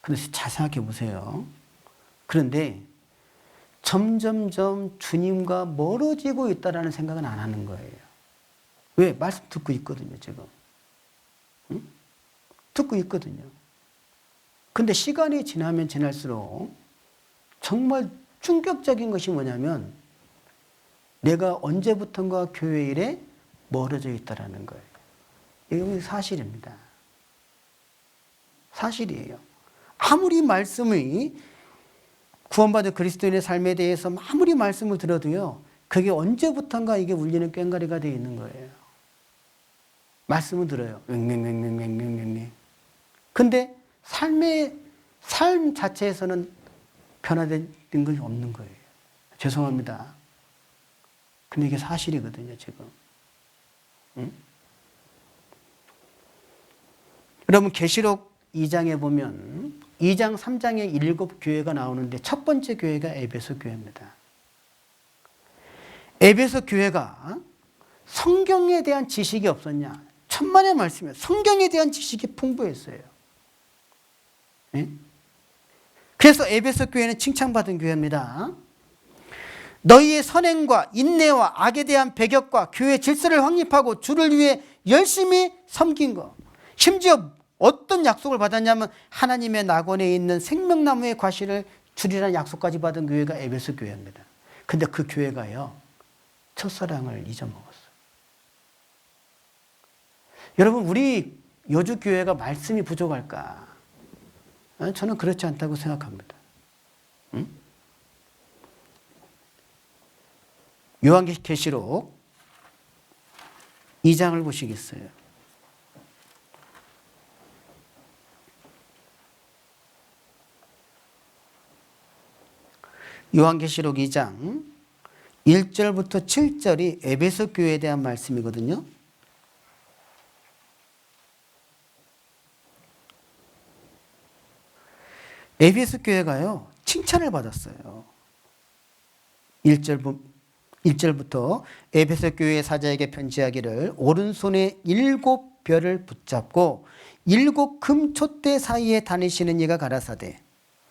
그런데 잘 생각해 보세요. 그런데 점점점 주님과 멀어지고 있다라는 생각은 안 하는 거예요. 왜? 말씀 듣고 있거든요, 지금. 응? 듣고 있거든요. 근데 시간이 지나면 지날수록 정말 충격적인 것이 뭐냐면 내가 언제부턴가 교회 일에 멀어져 있다라는 거예요. 이건 사실입니다. 사실이에요. 아무리 말씀이 구원받은 그리스도인의 삶에 대해서 아무리 말씀을 들어도요. 그게 언제부턴가 이게 울리는 꽹과리가 되어 있는 거예요. 말씀을 들어요. 맹맹맹맹맹맹맹. 근데 삶 자체에서는 변화된 것이 없는 거예요. 죄송합니다. 근데 이게 사실이거든요, 지금. 응? 여러분, 계시록 2장에 보면 2장, 3장에 7교회가 나오는데 첫 번째 교회가 에베소 교회입니다. 에베소 교회가 성경에 대한 지식이 없었냐? 천만의 말씀이에요. 성경에 대한 지식이 풍부했어요. 네? 그래서 에베소 교회는 칭찬받은 교회입니다. 너희의 선행과 인내와 악에 대한 배격과 교회 질서를 확립하고 주를 위해 열심히 섬긴 것. 심지어 어떤 약속을 받았냐면 하나님의 낙원에 있는 생명나무의 과실을 주리라는 약속까지 받은 교회가 에베소 교회입니다. 근데 그 교회가요, 첫사랑을 잊어먹었어요. 여러분, 우리 여주교회가 말씀이 부족할까? 저는 그렇지 않다고 생각합니다. 응? 요한계시록 2장을 보시겠어요? 요한계시록 2장 1절부터 7절이 에베소 교회에 대한 말씀이거든요. 에베소 교회가요, 칭찬을 받았어요. 1절부터 에베소 교회 사자에게 편지하기를 오른손에 7별을 붙잡고 7 금촛대 사이에 다니시는 이가 가라사대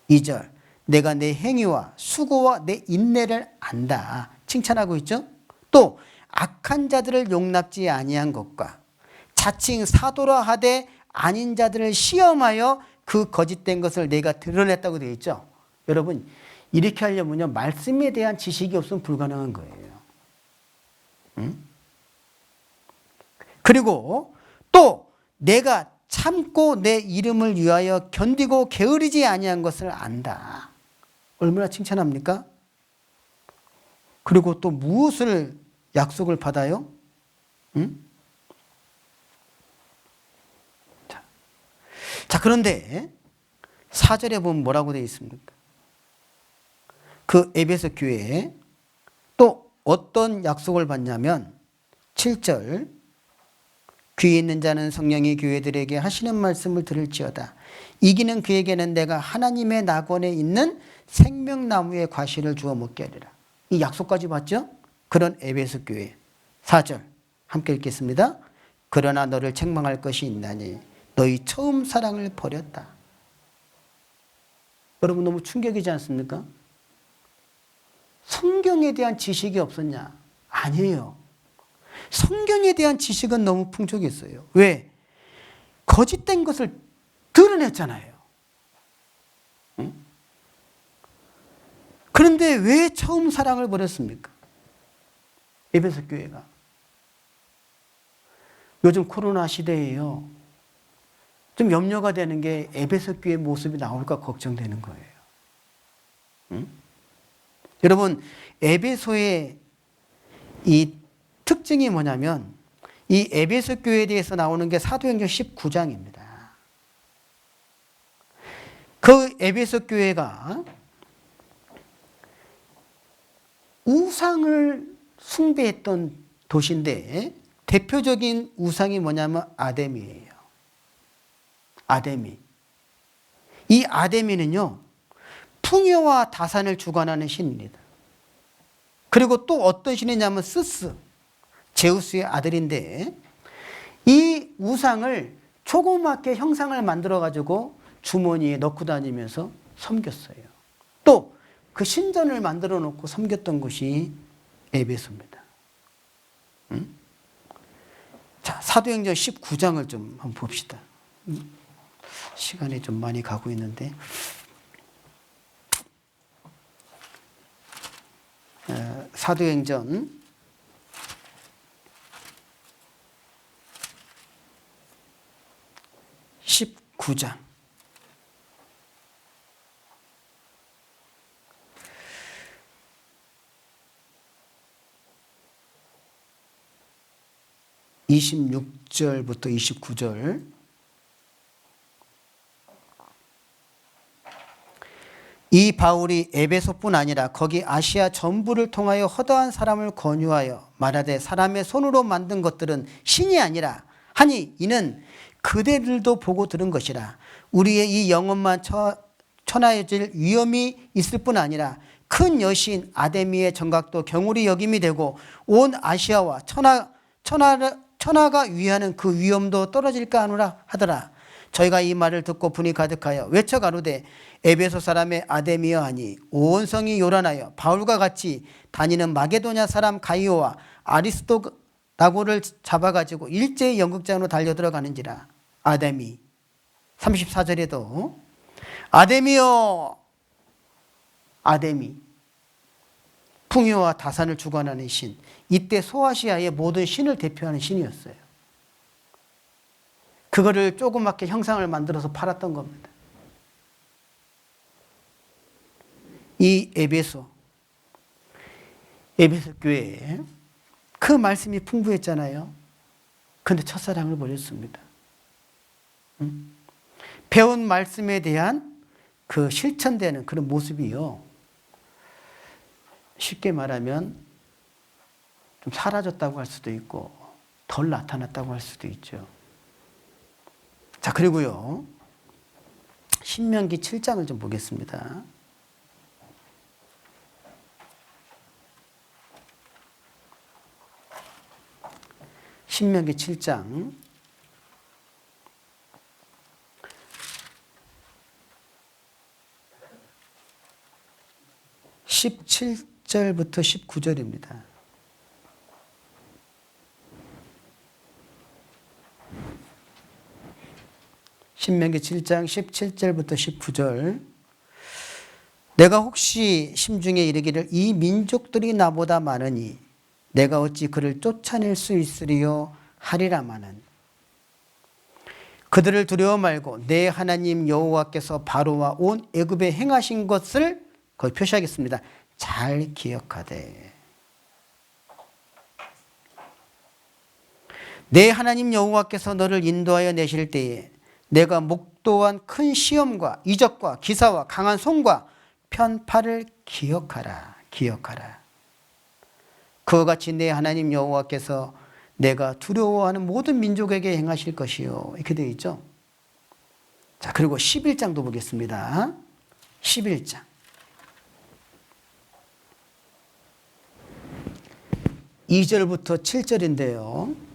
2절 내가 내 행위와 수고와 내 인내를 안다. 칭찬하고 있죠. 또 악한 자들을 용납지 아니한 것과 자칭 사도라 하되 아닌 자들을 시험하여 그 거짓된 것을 내가 드러냈다고 되어 있죠. 여러분, 이렇게 하려면요, 말씀에 대한 지식이 없으면 불가능한 거예요. 응? 그리고 또 내가 참고 내 이름을 위하여 견디고 게으르지 아니한 것을 안다. 얼마나 칭찬합니까? 그리고 또 무엇을 약속을 받아요? 응? 자, 그런데 4절에 보면 뭐라고 되어 있습니까? 그 에베소 교회에 또 어떤 약속을 받냐면 7절 귀 있는 자는 성령이 교회들에게 하시는 말씀을 들을지어다. 이기는 그에게는 내가 하나님의 낙원에 있는 생명나무의 과실을 주어 먹게 하리라. 이 약속까지 받죠? 그런 에베소 교회 4절 함께 읽겠습니다. 그러나 너를 책망할 것이 있나니 너희 처음 사랑을 버렸다. 여러분, 너무 충격이지 않습니까? 성경에 대한 지식이 없었냐? 아니에요. 성경에 대한 지식은 너무 풍족했어요. 왜? 거짓된 것을 드러냈잖아요. 응? 그런데 왜 처음 사랑을 버렸습니까? 에베소 교회가. 요즘 코로나 시대에요. 좀 염려가 되는 게 에베소 교회 모습이 나올까 걱정되는 거예요. 응? 여러분, 에베소의 이 특징이 뭐냐면 이 에베소 교회에 대해서 나오는 게 사도행전 19장입니다. 그 에베소 교회가 우상을 숭배했던 도시인데 대표적인 우상이 뭐냐면 아데미예요. 아데미. 이 아데미는요, 풍요와 다산을 주관하는 신입니다. 그리고 또 어떤 신이냐면 스스, 제우스의 아들인데, 이 우상을 조그맣게 형상을 만들어 가지고 주머니에 넣고 다니면서 섬겼어요. 또 그 신전을 만들어 놓고 섬겼던 곳이 에베소입니다. 자, 사도행전 19장을 좀 한번 봅시다. 시간이 좀 많이 가고 있는데, 사도행전 19장 26절부터 29절. 이 바울이 에베소뿐 아니라 거기 아시아 전부를 통하여 허다한 사람을 권유하여 말하되 사람의 손으로 만든 것들은 신이 아니라 하니 이는 그대들도 보고 들은 것이라. 우리의 이 영혼만 천하여질 위험이 있을 뿐 아니라 큰 여신 아데미의 정각도 경홀히 여김이 되고 온 아시아와 천하가 위하는 그 위험도 떨어질까 하노라 하더라. 저희가 이 말을 듣고 분이 가득하여 외쳐 가로되 에베소 사람의 아데미여 하니 온 성이 요란하여 바울과 같이 다니는 마게도냐 사람 가이오와 아리스토다고를 잡아가지고 일제히 연극장으로 달려들어가는지라. 아데미. 34절에도 아데미여, 아데미, 풍요와 다산을 주관하는 신. 이때 소아시아의 모든 신을 대표하는 신이었어요. 그거를 조그맣게 형상을 만들어서 팔았던 겁니다. 이 에베소 교회에 그 말씀이 풍부했잖아요. 그런데 첫사랑을 버렸습니다. 배운 말씀에 대한 그 실천되는 그런 모습이요, 쉽게 말하면 좀 사라졌다고 할 수도 있고 덜 나타났다고 할 수도 있죠. 자, 그리고요, 신명기 7장을 좀 보겠습니다. 신명기 7장 17절부터 19절입니다. 신명기 7장 17절부터 19절. 내가 혹시 심중에 이르기를 이 민족들이 나보다 많으니 내가 어찌 그를 쫓아낼 수 있으리요 하리라마는 그들을 두려워 말고 내 하나님 여호와께서 바로와 온 애굽에 행하신 것을 거기 표시하겠습니다. 잘 기억하되 내 하나님 여호와께서 너를 인도하여 내실 때에 내가 목도한 큰 시험과 이적과 기사와 강한 손과 편파를 기억하라. 기억하라. 그와 같이 내 하나님 여호와께서 내가 두려워하는 모든 민족에게 행하실 것이요. 이렇게 되어 있죠. 자, 그리고 11장도 보겠습니다. 11장. 2절부터 7절인데요.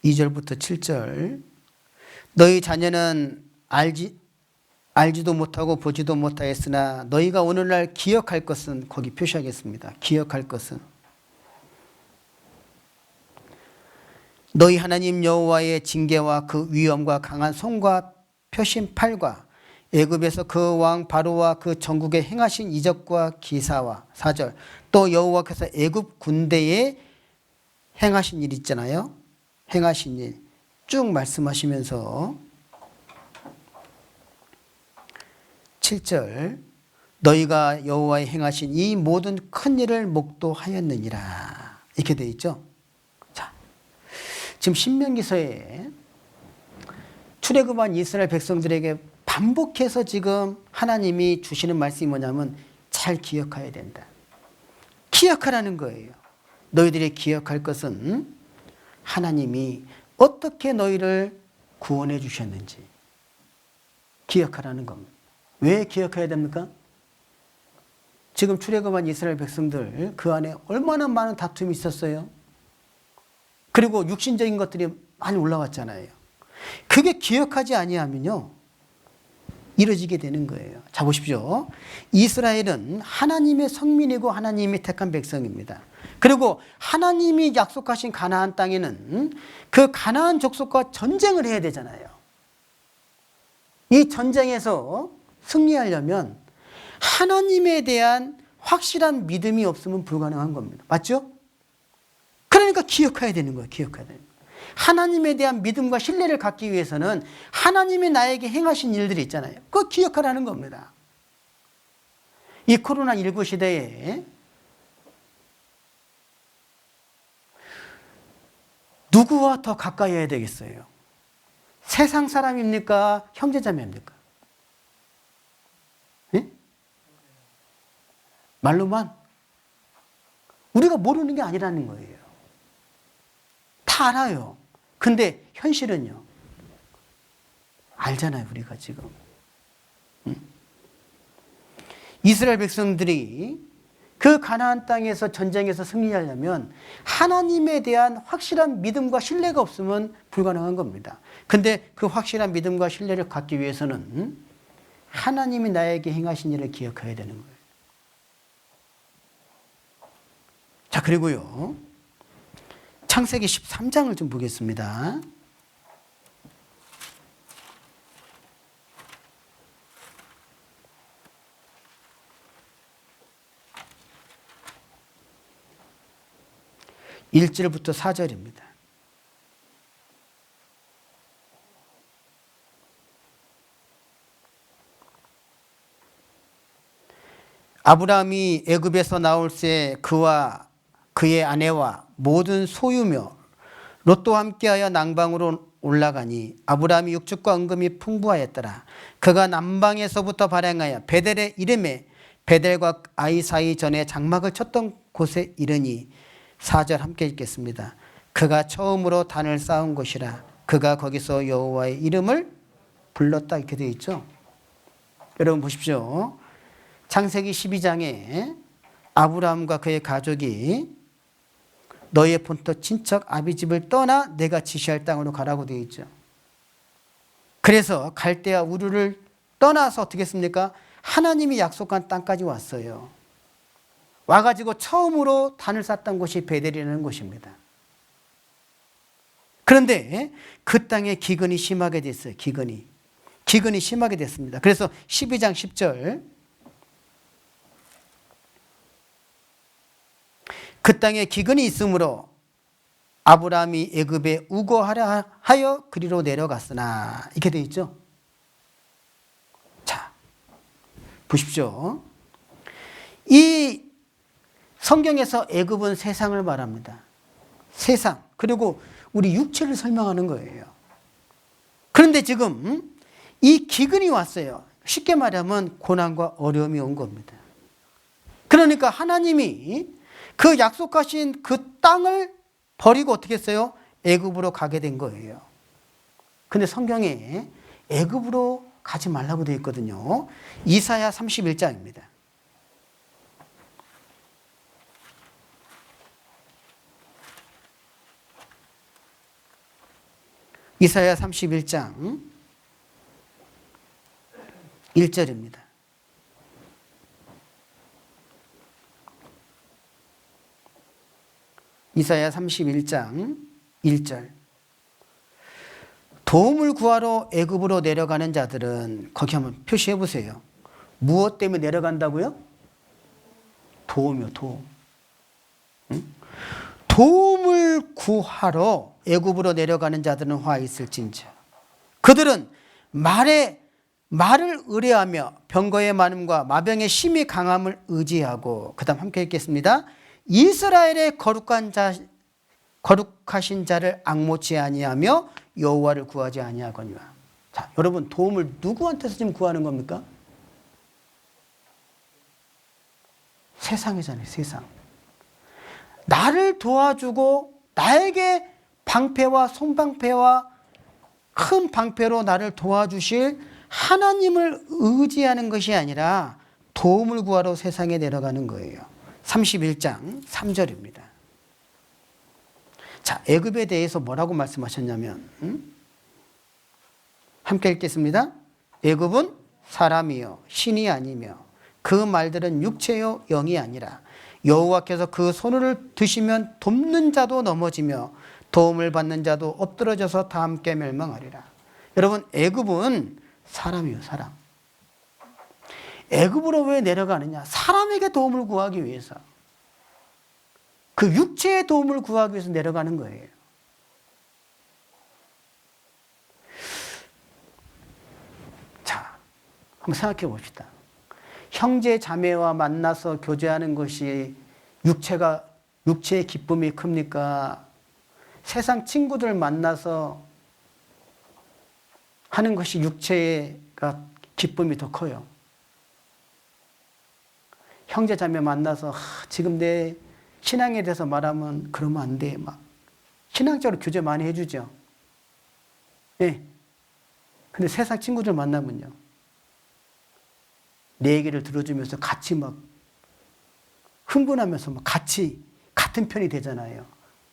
(2절부터) 7절. 너희 자녀는 알지도 못하고 보지도 못하였으나 너희가 오늘날 기억할 것은, 거기 표시하겠습니다. 기억할 것은 너희 하나님 여호와의 징계와 그 위엄과 강한 손과 펴신 팔과 애굽에서 그 왕 바로와 그 전국에 행하신 이적과 기사와 4절. 또 여호와께서 애굽 군대에 행하신 일 있잖아요. 행하신 일 쭉 말씀하시면서 7절 너희가 여호와의 행하신 이 모든 큰 일을 목도하였느니라. 이렇게 되어 있죠. 자, 지금 신명기서에 출애굽한 이스라엘 백성들에게 반복해서 지금 하나님이 주시는 말씀이 뭐냐면 잘 기억해야 된다. 기억하라는 거예요. 너희들이 기억할 것은 하나님이 어떻게 너희를 구원해 주셨는지 기억하라는 겁니다. 왜 기억해야 됩니까? 지금 출애굽한 이스라엘 백성들 그 안에 얼마나 많은 다툼이 있었어요. 그리고 육신적인 것들이 많이 올라왔잖아요. 그게 기억하지 아니하면요 이루어지게 되는 거예요. 자 보십시오. 이스라엘은 하나님의 성민이고 하나님이 택한 백성입니다. 그리고 하나님이 약속하신 가나안 땅에는 그 가나안 족속과 전쟁을 해야 되잖아요. 이 전쟁에서 승리하려면 하나님에 대한 확실한 믿음이 없으면 불가능한 겁니다. 맞죠? 그러니까 기억해야 되는 거예요. 기억해야 되는 거예요. 하나님에 대한 믿음과 신뢰를 갖기 위해서는 하나님이 나에게 행하신 일들이 있잖아요. 그거 기억하라는 겁니다. 이 코로나19 시대에 누구와 더 가까이 해야 되겠어요? 세상 사람입니까? 형제자매입니까? 네? 말로만? 우리가 모르는 게 아니라는 거예요. 다 알아요. 근데 현실은요. 알잖아요. 우리가 지금. 이스라엘 백성들이 그 가나안 땅에서 전쟁에서 승리하려면 하나님에 대한 확실한 믿음과 신뢰가 없으면 불가능한 겁니다. 근데 그 확실한 믿음과 신뢰를 갖기 위해서는 하나님이 나에게 행하신 일을 기억해야 되는 거예요. 자, 그리고요. 창세기 13장을 좀 보겠습니다. (1절부터) (4절입니다) 아브라함이 애굽에서 나올 새 그와 그의 아내와 모든 소유며 롯도 함께하여 남방으로 올라가니 아브라함이 육축과 은금이 풍부하였더라. 그가 남방에서부터 발행하여 베델의 이름에 베델과 아이 사이 전에 장막을 쳤던 곳에 이르니 4절 함께 읽겠습니다. 그가 처음으로 단을 쌓은 곳이라. 그가 거기서 여호와의 이름을 불렀다. 이렇게 되어 있죠. 여러분 보십시오. 창세기 12장에 아브라함과 그의 가족이 너의 본토 친척 아비 집을 떠나 내가 지시할 땅으로 가라고 되어 있죠. 그래서 갈대아 우르를 떠나서 어떻게 했습니까? 하나님이 약속한 땅까지 왔어요. 와가지고 처음으로 단을 쌓던 곳이 베델이라는 곳입니다. 그런데 그 땅에 기근이 심하게 됐어요. 기근이 심하게 됐습니다. 그래서 12장 10절 그 땅에 기근이 있으므로 아브라함이 애굽에 우거하려 하여 그리로 내려갔으나 이렇게 되어 있죠. 자, 보십시오. 이 성경에서 애굽은 세상을 말합니다. 세상, 그리고 우리 육체를 설명하는 거예요. 그런데 지금 이 기근이 왔어요. 쉽게 말하면 고난과 어려움이 온 겁니다. 그러니까 하나님이 그 약속하신 그 땅을 버리고 어떻게 했어요? 애굽으로 가게 된 거예요. 근데 성경에 애굽으로 가지 말라고 되어 있거든요. 이사야 31장입니다. 이사야 31장 1절입니다. 이사야 31장 1절. 도움을 구하러 애굽으로 내려가는 자들은 거기 한번 표시해 보세요. 무엇 때문에 내려간다고요? 도움이요, 도움. 응? 도움을 구하러 애굽으로 내려가는 자들은 화 있을진저. 그들은 말에 말을 의뢰하며 병거의 많음과 마병의 심히 강함을 의지하고, 그 다음 함께 읽겠습니다. 이스라엘의 거룩하신 자를 앙모치 아니하며 여호와를 구하지 아니하거니와. 자, 여러분, 도움을 누구한테서 지금 구하는 겁니까? 세상이잖아요, 세상. 나를 도와주고 나에게 방패와 손방패와 큰 방패로 나를 도와주실 하나님을 의지하는 것이 아니라 도움을 구하러 세상에 내려가는 거예요. 31장 3절입니다. 자, 애굽에 대해서 뭐라고 말씀하셨냐면, 함께 읽겠습니다. 애굽은 사람이요 신이 아니며 그 말들은 육체요 영이 아니라 여호와께서 그 손을 드시면 돕는 자도 넘어지며 도움을 받는 자도 엎드러져서 다 함께 멸망하리라. 여러분, 애굽은 사람이요 사람. 애굽으로 왜 내려가느냐? 사람에게 도움을 구하기 위해서. 그 육체의 도움을 구하기 위해서 내려가는 거예요. 자, 한번 생각해 봅시다. 형제 자매와 만나서 교제하는 것이 육체의 기쁨이 큽니까? 세상 친구들 만나서 하는 것이 육체의 기쁨이 더 커요. 형제 자매 만나서 지금 내 신앙에 대해서 말하면 그러면 안 돼. 막 신앙적으로 교제 많이 해주죠. 예. 근데 세상 친구들 만나면요, 내 얘기를 들어주면서 같이 막 흥분하면서 막 같이 같은 편이 되잖아요.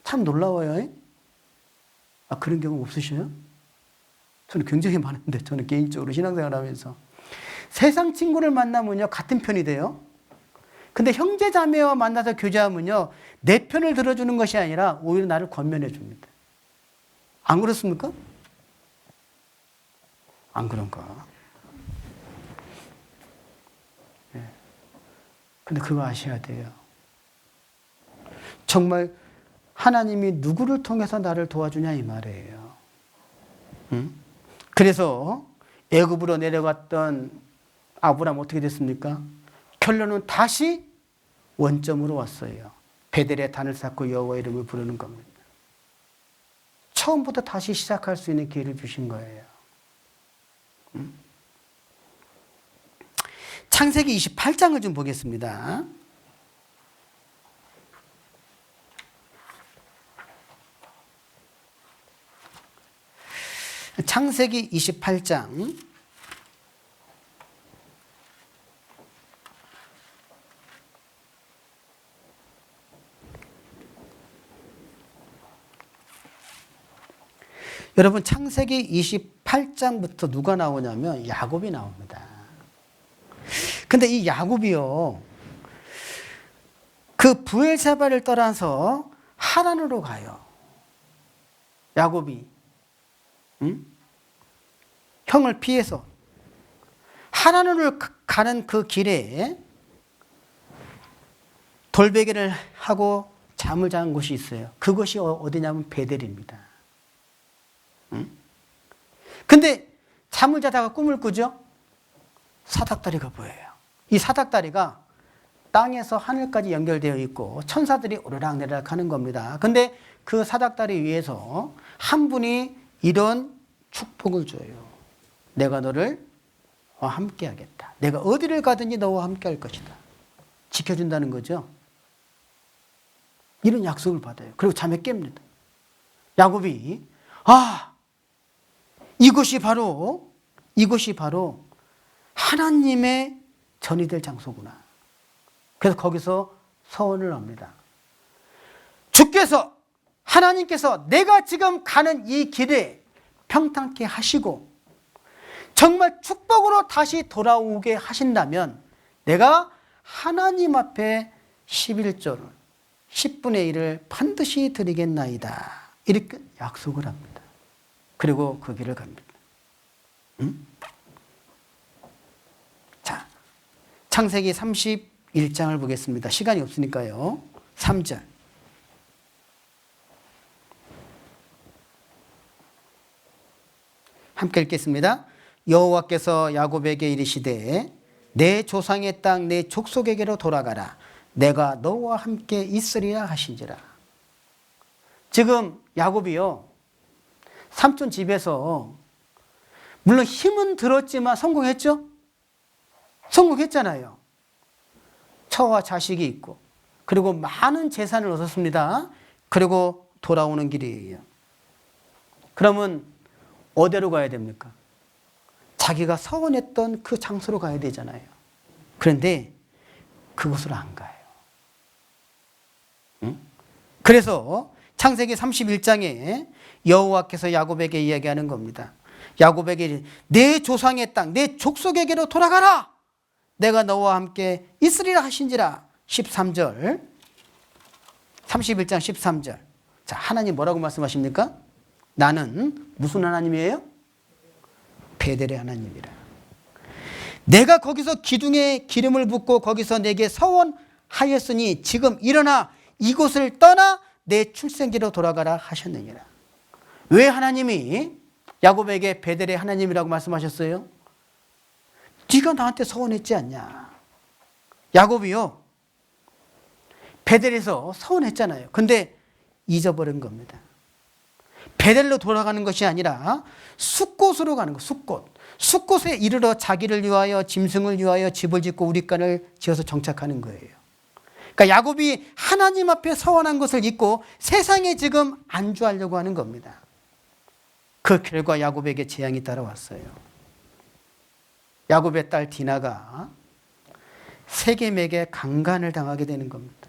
참 놀라워요. 그런 경우 없으셔요? 저는 굉장히 많은데, 저는 개인적으로 신앙생활 하면서 세상 친구를 만나면요 같은 편이 돼요. 근데 형제 자매와 만나서 교제하면요 내 편을 들어주는 것이 아니라 오히려 나를 권면해 줍니다. 안 그렇습니까? 안 그런가? 네. 근데 그거 아셔야 돼요. 정말 하나님이 누구를 통해서 나를 도와주냐 이 말이에요. 그래서 애굽으로 내려갔던 아브람 어떻게 됐습니까? 결론은 다시 원점으로 왔어요. 베델에 단을 쌓고 여호와 이름을 부르는 겁니다. 처음부터 다시 시작할 수 있는 기회를 주신 거예요. 창세기 28장을 좀 보겠습니다. 창세기 28장 여러분, 창세기 28장부터 누가 나오냐면 야곱이 나옵니다. 근데 이 야곱이요, 그 브엘세바를 떠나서 하란으로 가요. 야곱이 형을 피해서 하란으로 가는 그 길에 돌베개를 하고 잠을 자는 곳이 있어요. 그것이 어디냐면 베델입니다. 근데 잠을 자다가 꿈을 꾸죠? 사닥다리가 보여요. 이 사닥다리가 땅에서 하늘까지 연결되어 있고 천사들이 오르락내리락 하는 겁니다. 근데 그 사닥다리 위에서 한 분이 이런 축복을 줘요. 내가 너를 함께 하겠다. 내가 어디를 가든지 너와 함께 할 것이다. 지켜준다는 거죠. 이런 약속을 받아요. 그리고 잠에 깹니다. 야곱이 이것이 바로 하나님의 전이 될 장소구나. 그래서 거기서 서원을 합니다. 주께서, 하나님께서 내가 지금 가는 이 길에 평탄케 하시고 정말 축복으로 다시 돌아오게 하신다면 내가 하나님 앞에 11조를 10분의 1을 반드시 드리겠나이다. 이렇게 약속을 합니다. 그리고 그 길을 갑니다. 자, 창세기 31장을 보겠습니다. 시간이 없으니까요. 3절. 함께 읽겠습니다. 여호와께서 야곱에게 이르시되 내 조상의 땅 내 족속에게로 돌아가라. 내가 너와 함께 있으리라 하신지라. 지금 야곱이요, 삼촌 집에서 물론 힘은 들었지만 성공했죠? 성공했잖아요. 처와 자식이 있고, 그리고 많은 재산을 얻었습니다. 그리고 돌아오는 길이에요. 그러면 어디로 가야 됩니까? 자기가 서원했던 그 장소로 가야 되잖아요. 그런데 그곳으로 안 가요. 응? 그래서 창세기 31장에 여호와께서 야곱에게 이야기하는 겁니다. 야곱에게 내 조상의 땅, 내 족속에게로 돌아가라. 내가 너와 함께 있으리라 하신지라. 13절, 31장 13절. 자, 하나님 뭐라고 말씀하십니까? 나는 무슨 하나님이에요? 베델의 하나님이라. 내가 거기서 기둥에 기름을 붓고 거기서 내게 서원하였으니 지금 일어나 이곳을 떠나 내 출생지로 돌아가라 하셨느니라. 왜 하나님이 야곱에게 베델의 하나님이라고 말씀하셨어요? 네가 나한테 서원했지 않냐. 야곱이요, 베델에서 서원했잖아요. 근데 잊어버린 겁니다. 베델로 돌아가는 것이 아니라 숫곳으로 가는 거. 숫곳에 이르러 자기를 위하여 짐승을 위하여 집을 짓고 우리간을 지어서 정착하는 거예요. 그러니까 야곱이 하나님 앞에 서원한 것을 잊고 세상에 지금 안주하려고 하는 겁니다. 그 결과 야곱에게 재앙이 따라왔어요. 야곱의 딸 디나가 세겜에게 강간을 당하게 되는 겁니다.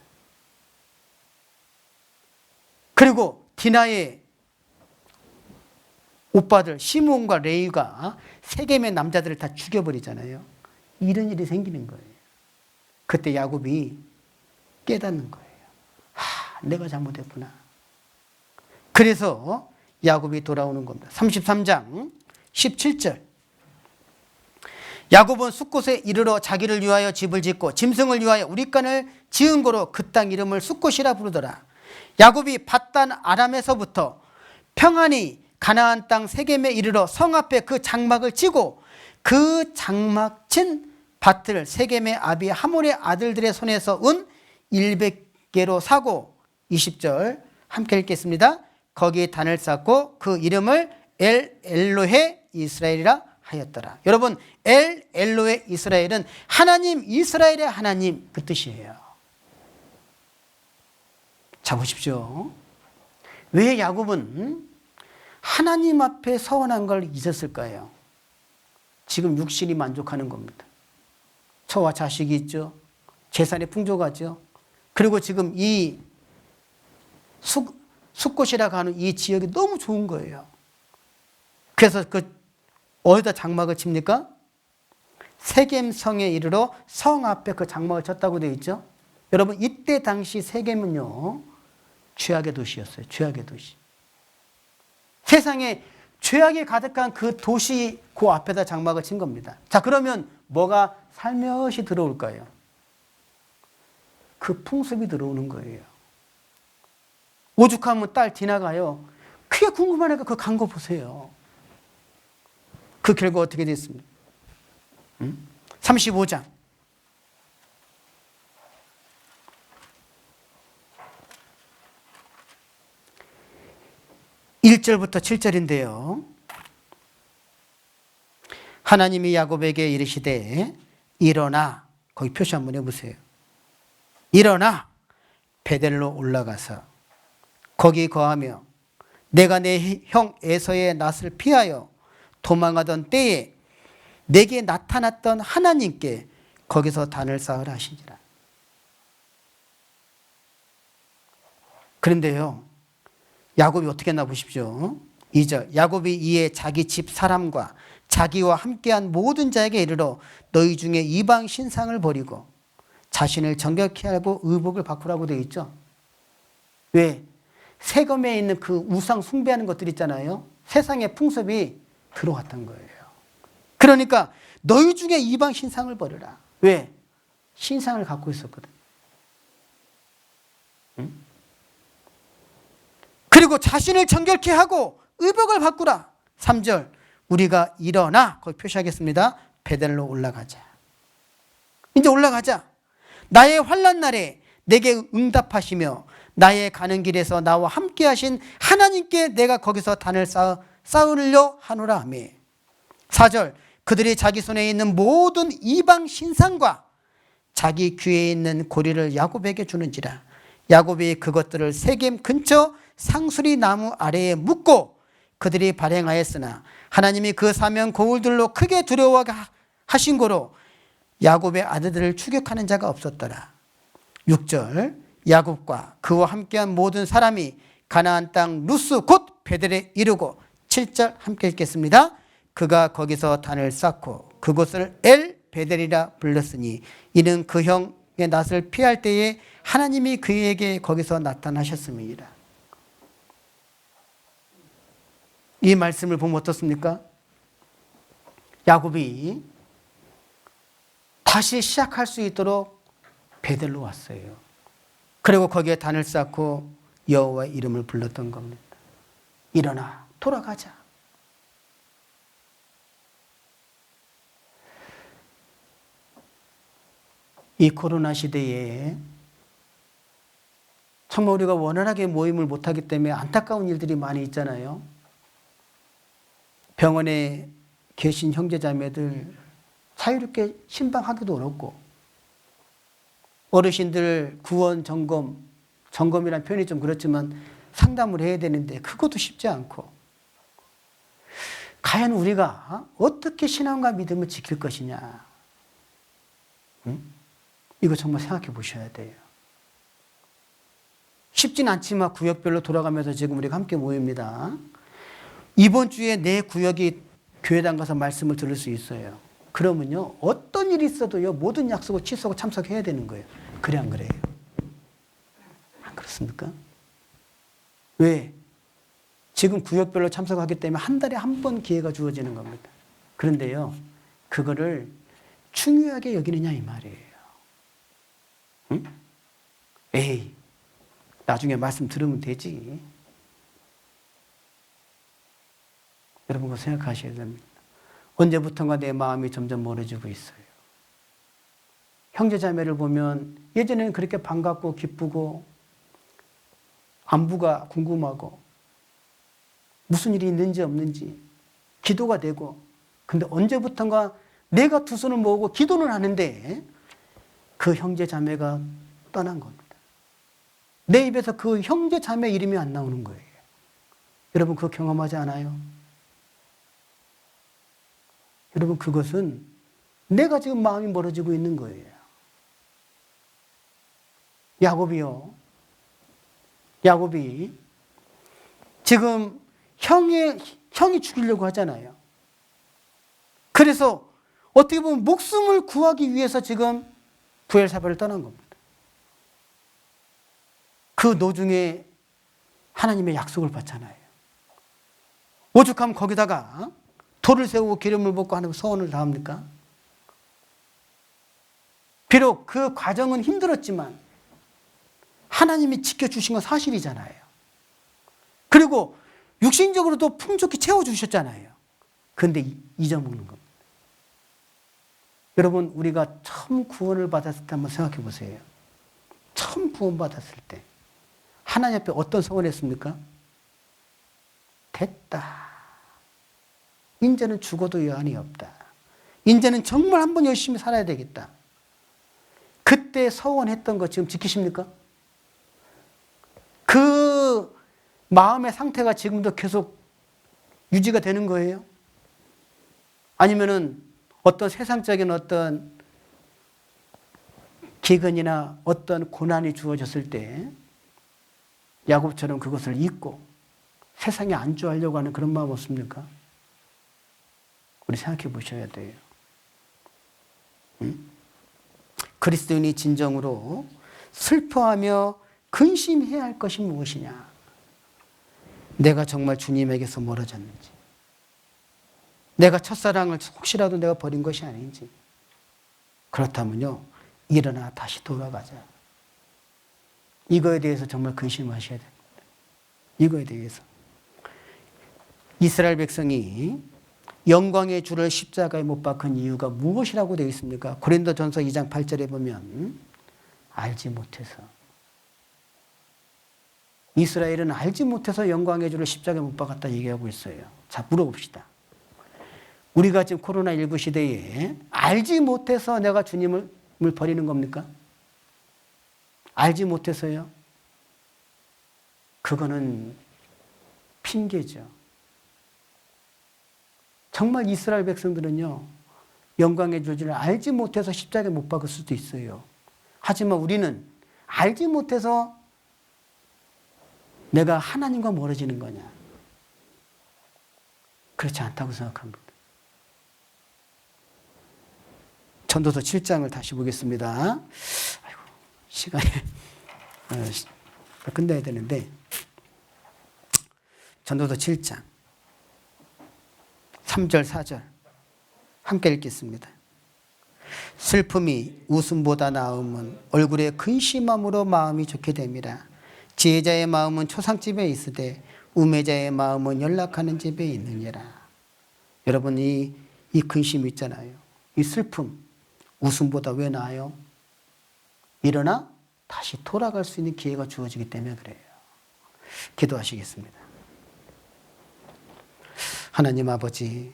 그리고 디나의 오빠들 시므온과 레위가 세겜의 남자들을 다 죽여버리잖아요. 이런 일이 생기는 거예요. 그때 야곱이 깨닫는 거예요. 내가 잘못했구나. 그래서 야곱이 돌아오는 겁니다. 33장 17절. 야곱은 숫곳에 이르러 자기를 위하여 집을 짓고 짐승을 위하여 우리간을 지은 고로 그 땅 이름을 숫곳이라 부르더라. 야곱이 밧단 아람에서부터 평안히 가나안 땅 세겜에 이르러 성 앞에 그 장막을 치고 그 장막 친 밭을 세겜의 아비 하몰의 아들들의 손에서 은 100개로 사고 20절 함께 읽겠습니다. 거기에 단을 쌓고 그 이름을 엘 엘로헤 이스라엘이라 하였더라. 여러분, 엘 엘로헤 이스라엘은 하나님 이스라엘의 하나님 그 뜻이에요. 자, 보십시오. 왜 야곱은 하나님 앞에 서원한 걸 잊었을까요? 지금 육신이 만족하는 겁니다. 처와 자식이 있죠. 재산이 풍족하죠. 그리고 지금 이 숫곳이라고 하는 이 지역이 너무 좋은 거예요. 그래서 어디다 장막을 칩니까? 세겜성에 이르러 성 앞에 그 장막을 쳤다고 되어 있죠. 여러분, 이때 당시 세겜은요, 죄악의 도시였어요. 죄악의 도시. 세상에 죄악이 가득한 그 도시 그 앞에다 장막을 친 겁니다. 자, 그러면 뭐가 살며시 들어올까요? 그 풍습이 들어오는 거예요. 오죽하면 딸 디나가요, 그게 궁금하니까 그 간 거 보세요. 그 결과 어떻게 됐습니까? 35장 1절부터 7절인데요. 하나님이 야곱에게 이르시되 일어나, 거기 표시 한번 해보세요. 일어나 베델로 올라가서 거기 거하며 내가 내 형 에서의 낯을 피하여 도망하던 때에 내게 나타났던 하나님께 거기서 단을 쌓으라 하시니라. 그런데요, 야곱이 어떻게 했나 보십시오. 2절. 야곱이 이에 자기 집 사람과 자기와 함께한 모든 자에게 이르러 너희 중에 이방 신상을 버리고 자신을 정결케 하고 의복을 바꾸라고 되어 있죠. 왜? 세겜에 있는 그 우상 숭배하는 것들 있잖아요. 세상의 풍습이 들어왔던 거예요. 그러니까 너희 중에 이방 신상을 버려라. 왜? 신상을 갖고 있었거든. 응? 그리고 자신을 정결케 하고 의복을 바꾸라. 3절. 우리가 일어나, 거기 표시하겠습니다. 베델로 올라가자. 이제 올라가자. 나의 환난 날에 내게 응답하시며 나의 가는 길에서 나와 함께 하신 하나님께 내가 거기서 단을 쌓으려 하노라 하며. 4절, 그들이 자기 손에 있는 모든 이방 신상과 자기 귀에 있는 고리를 야곱에게 주는지라. 야곱이 그것들을 세겜 근처 상수리 나무 아래에 묻고 그들이 발행하였으나 하나님이 그 사면 거울들로 크게 두려워하신 고로 야곱의 아들들을 추격하는 자가 없었더라. 6절, 야곱과 그와 함께한 모든 사람이 가나안 땅 루스 곧 베델에 이르고. 7절 함께 읽겠습니다. 그가 거기서 단을 쌓고 그곳을 엘 베델이라 불렀으니 이는 그 형의 낯을 피할 때에 하나님이 그에게 거기서 나타나셨음이니라. 이 말씀을 보면 어떻습니까? 야곱이 다시 시작할 수 있도록 베델로 왔어요. 그리고 거기에 단을 쌓고 여호와의 이름을 불렀던 겁니다. 일어나 돌아가자. 이 코로나 시대에 정말 우리가 원활하게 모임을 못하기 때문에 안타까운 일들이 많이 있잖아요. 병원에 계신 형제자매들 자유롭게 신방하기도 어렵고, 어르신들 구원 점검이란 표현이 좀 그렇지만 상담을 해야 되는데 그것도 쉽지 않고, 과연 우리가 어떻게 신앙과 믿음을 지킬 것이냐, 이거 정말 생각해 보셔야 돼요. 쉽진 않지만 구역별로 돌아가면서 지금 우리가 함께 모입니다. 이번 주에 내 구역이 교회당 가서 말씀을 들을 수 있어요. 그러면요, 어떤 일이 있어도요, 모든 약속을 취소하고 참석해야 되는 거예요. 그래 안 그래요? 안 그렇습니까? 왜? 지금 구역별로 참석하기 때문에 한 달에 한 번 기회가 주어지는 겁니다. 그런데요, 그거를 중요하게 여기느냐 이 말이에요. 응? 에이, 나중에 말씀 들으면 되지. 여러분 그거 생각하셔야 됩니다. 언제부턴가 내 마음이 점점 멀어지고 있어요. 형제자매를 보면 예전에는 그렇게 반갑고 기쁘고 안부가 궁금하고 무슨 일이 있는지 없는지 기도가 되고, 근데 언제부턴가 내가 두 손을 모으고 기도는 하는데 그 형제자매가 떠난 겁니다. 내 입에서 그 형제자매 이름이 안 나오는 거예요. 여러분 그거 경험하지 않아요? 여러분 그것은 내가 지금 마음이 멀어지고 있는 거예요. 야곱이 지금 형이 죽이려고 하잖아요. 그래서 어떻게 보면 목숨을 구하기 위해서 지금 부엘사바를 떠난 겁니다. 그 노중에 하나님의 약속을 받잖아요. 오죽하면 거기다가 돌을 세우고 기름을 붓고 하는 소원을 다합니까? 비록 그 과정은 힘들었지만 하나님이 지켜주신 건 사실이잖아요. 그리고 육신적으로도 풍족히 채워주셨잖아요. 그런데 잊어먹는 겁니다. 여러분 우리가 처음 구원을 받았을 때 한번 생각해 보세요. 처음 구원받았을 때 하나님 앞에 어떤 소원을 했습니까? 됐다. 이제는 죽어도 여한이 없다. 이제는 정말 한번 열심히 살아야 되겠다. 그때 서원했던 거 지금 지키십니까? 그 마음의 상태가 지금도 계속 유지가 되는 거예요? 아니면은 어떤 세상적인 어떤 기근이나 어떤 고난이 주어졌을 때 야곱처럼 그것을 잊고 세상에 안주하려고 하는 그런 마음 없습니까? 우리 생각해 보셔야 돼요. 그리스도인이 진정으로 슬퍼하며 근심해야 할 것이 무엇이냐? 내가 정말 주님에게서 멀어졌는지, 내가 첫사랑을 혹시라도 내가 버린 것이 아닌지. 그렇다면요, 일어나 다시 돌아가자. 이거에 대해서 정말 근심하셔야 됩니다. 이거에 대해서. 이스라엘 백성이 영광의 주를 십자가에 못 박은 이유가 무엇이라고 되어 있습니까? 고린도전서 2장 8절에 보면 알지 못해서. 이스라엘은 알지 못해서 영광의 주를 십자가에 못 박았다 얘기하고 있어요. 자, 물어봅시다. 우리가 지금 코로나19 시대에 알지 못해서 내가 주님을 버리는 겁니까? 알지 못해서요? 그거는 핑계죠. 정말 이스라엘 백성들은요, 영광의 주를 알지 못해서 십자가에 못 박을 수도 있어요. 하지만 우리는 알지 못해서 내가 하나님과 멀어지는 거냐? 그렇지 않다고 생각합니다. 전도서 7장을 다시 보겠습니다. 아이고, 시간이 끝내야 되는데, 전도서 7장 3절 4절 함께 읽겠습니다. 슬픔이 웃음보다 나음은 얼굴에 근심함으로 마음이 좋게 됨이라. 지혜자의 마음은 초상집에 있으되 우매자의 마음은 연락하는 집에 있느니라. 여러분, 이 근심 있잖아요. 이 슬픔, 웃음보다 왜 나아요? 일어나 다시 돌아갈 수 있는 기회가 주어지기 때문에 그래요. 기도하시겠습니다. 하나님 아버지,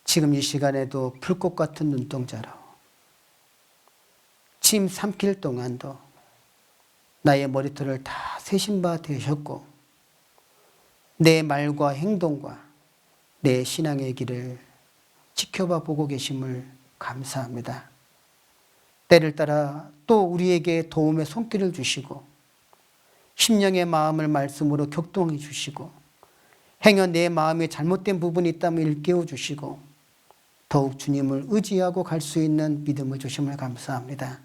지금 이 시간에도 불꽃 같은 눈동자로 침 삼킬 동안도 나의 머리털을 다 세신 바 되셨고 내 말과 행동과 내 신앙의 길을 지켜봐 보고 계심을 감사합니다. 때를 따라 또 우리에게 도움의 손길을 주시고 심령의 마음을 말씀으로 격동해 주시고 행여 내 마음에 잘못된 부분이 있다면 일깨워 주시고 더욱 주님을 의지하고 갈 수 있는 믿음을 주심을 감사합니다.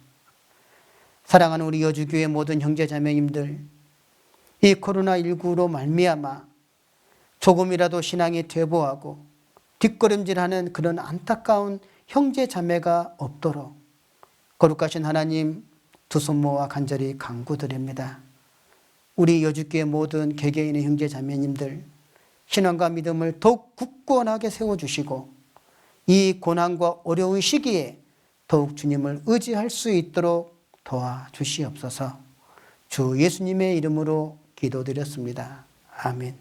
사랑하는 우리 여주교회 모든 형제자매님들, 이 코로나19로 말미암아 조금이라도 신앙이 퇴보하고 뒷걸음질하는 그런 안타까운 형제자매가 없도록 거룩하신 하나님 두 손 모아 간절히 간구드립니다. 우리 여주교회 모든 개개인의 형제자매님들 신앙과 믿음을 더욱 굳건하게 세워주시고 이 고난과 어려운 시기에 더욱 주님을 의지할 수 있도록 도와주시옵소서. 주 예수님의 이름으로 기도드렸습니다. 아멘.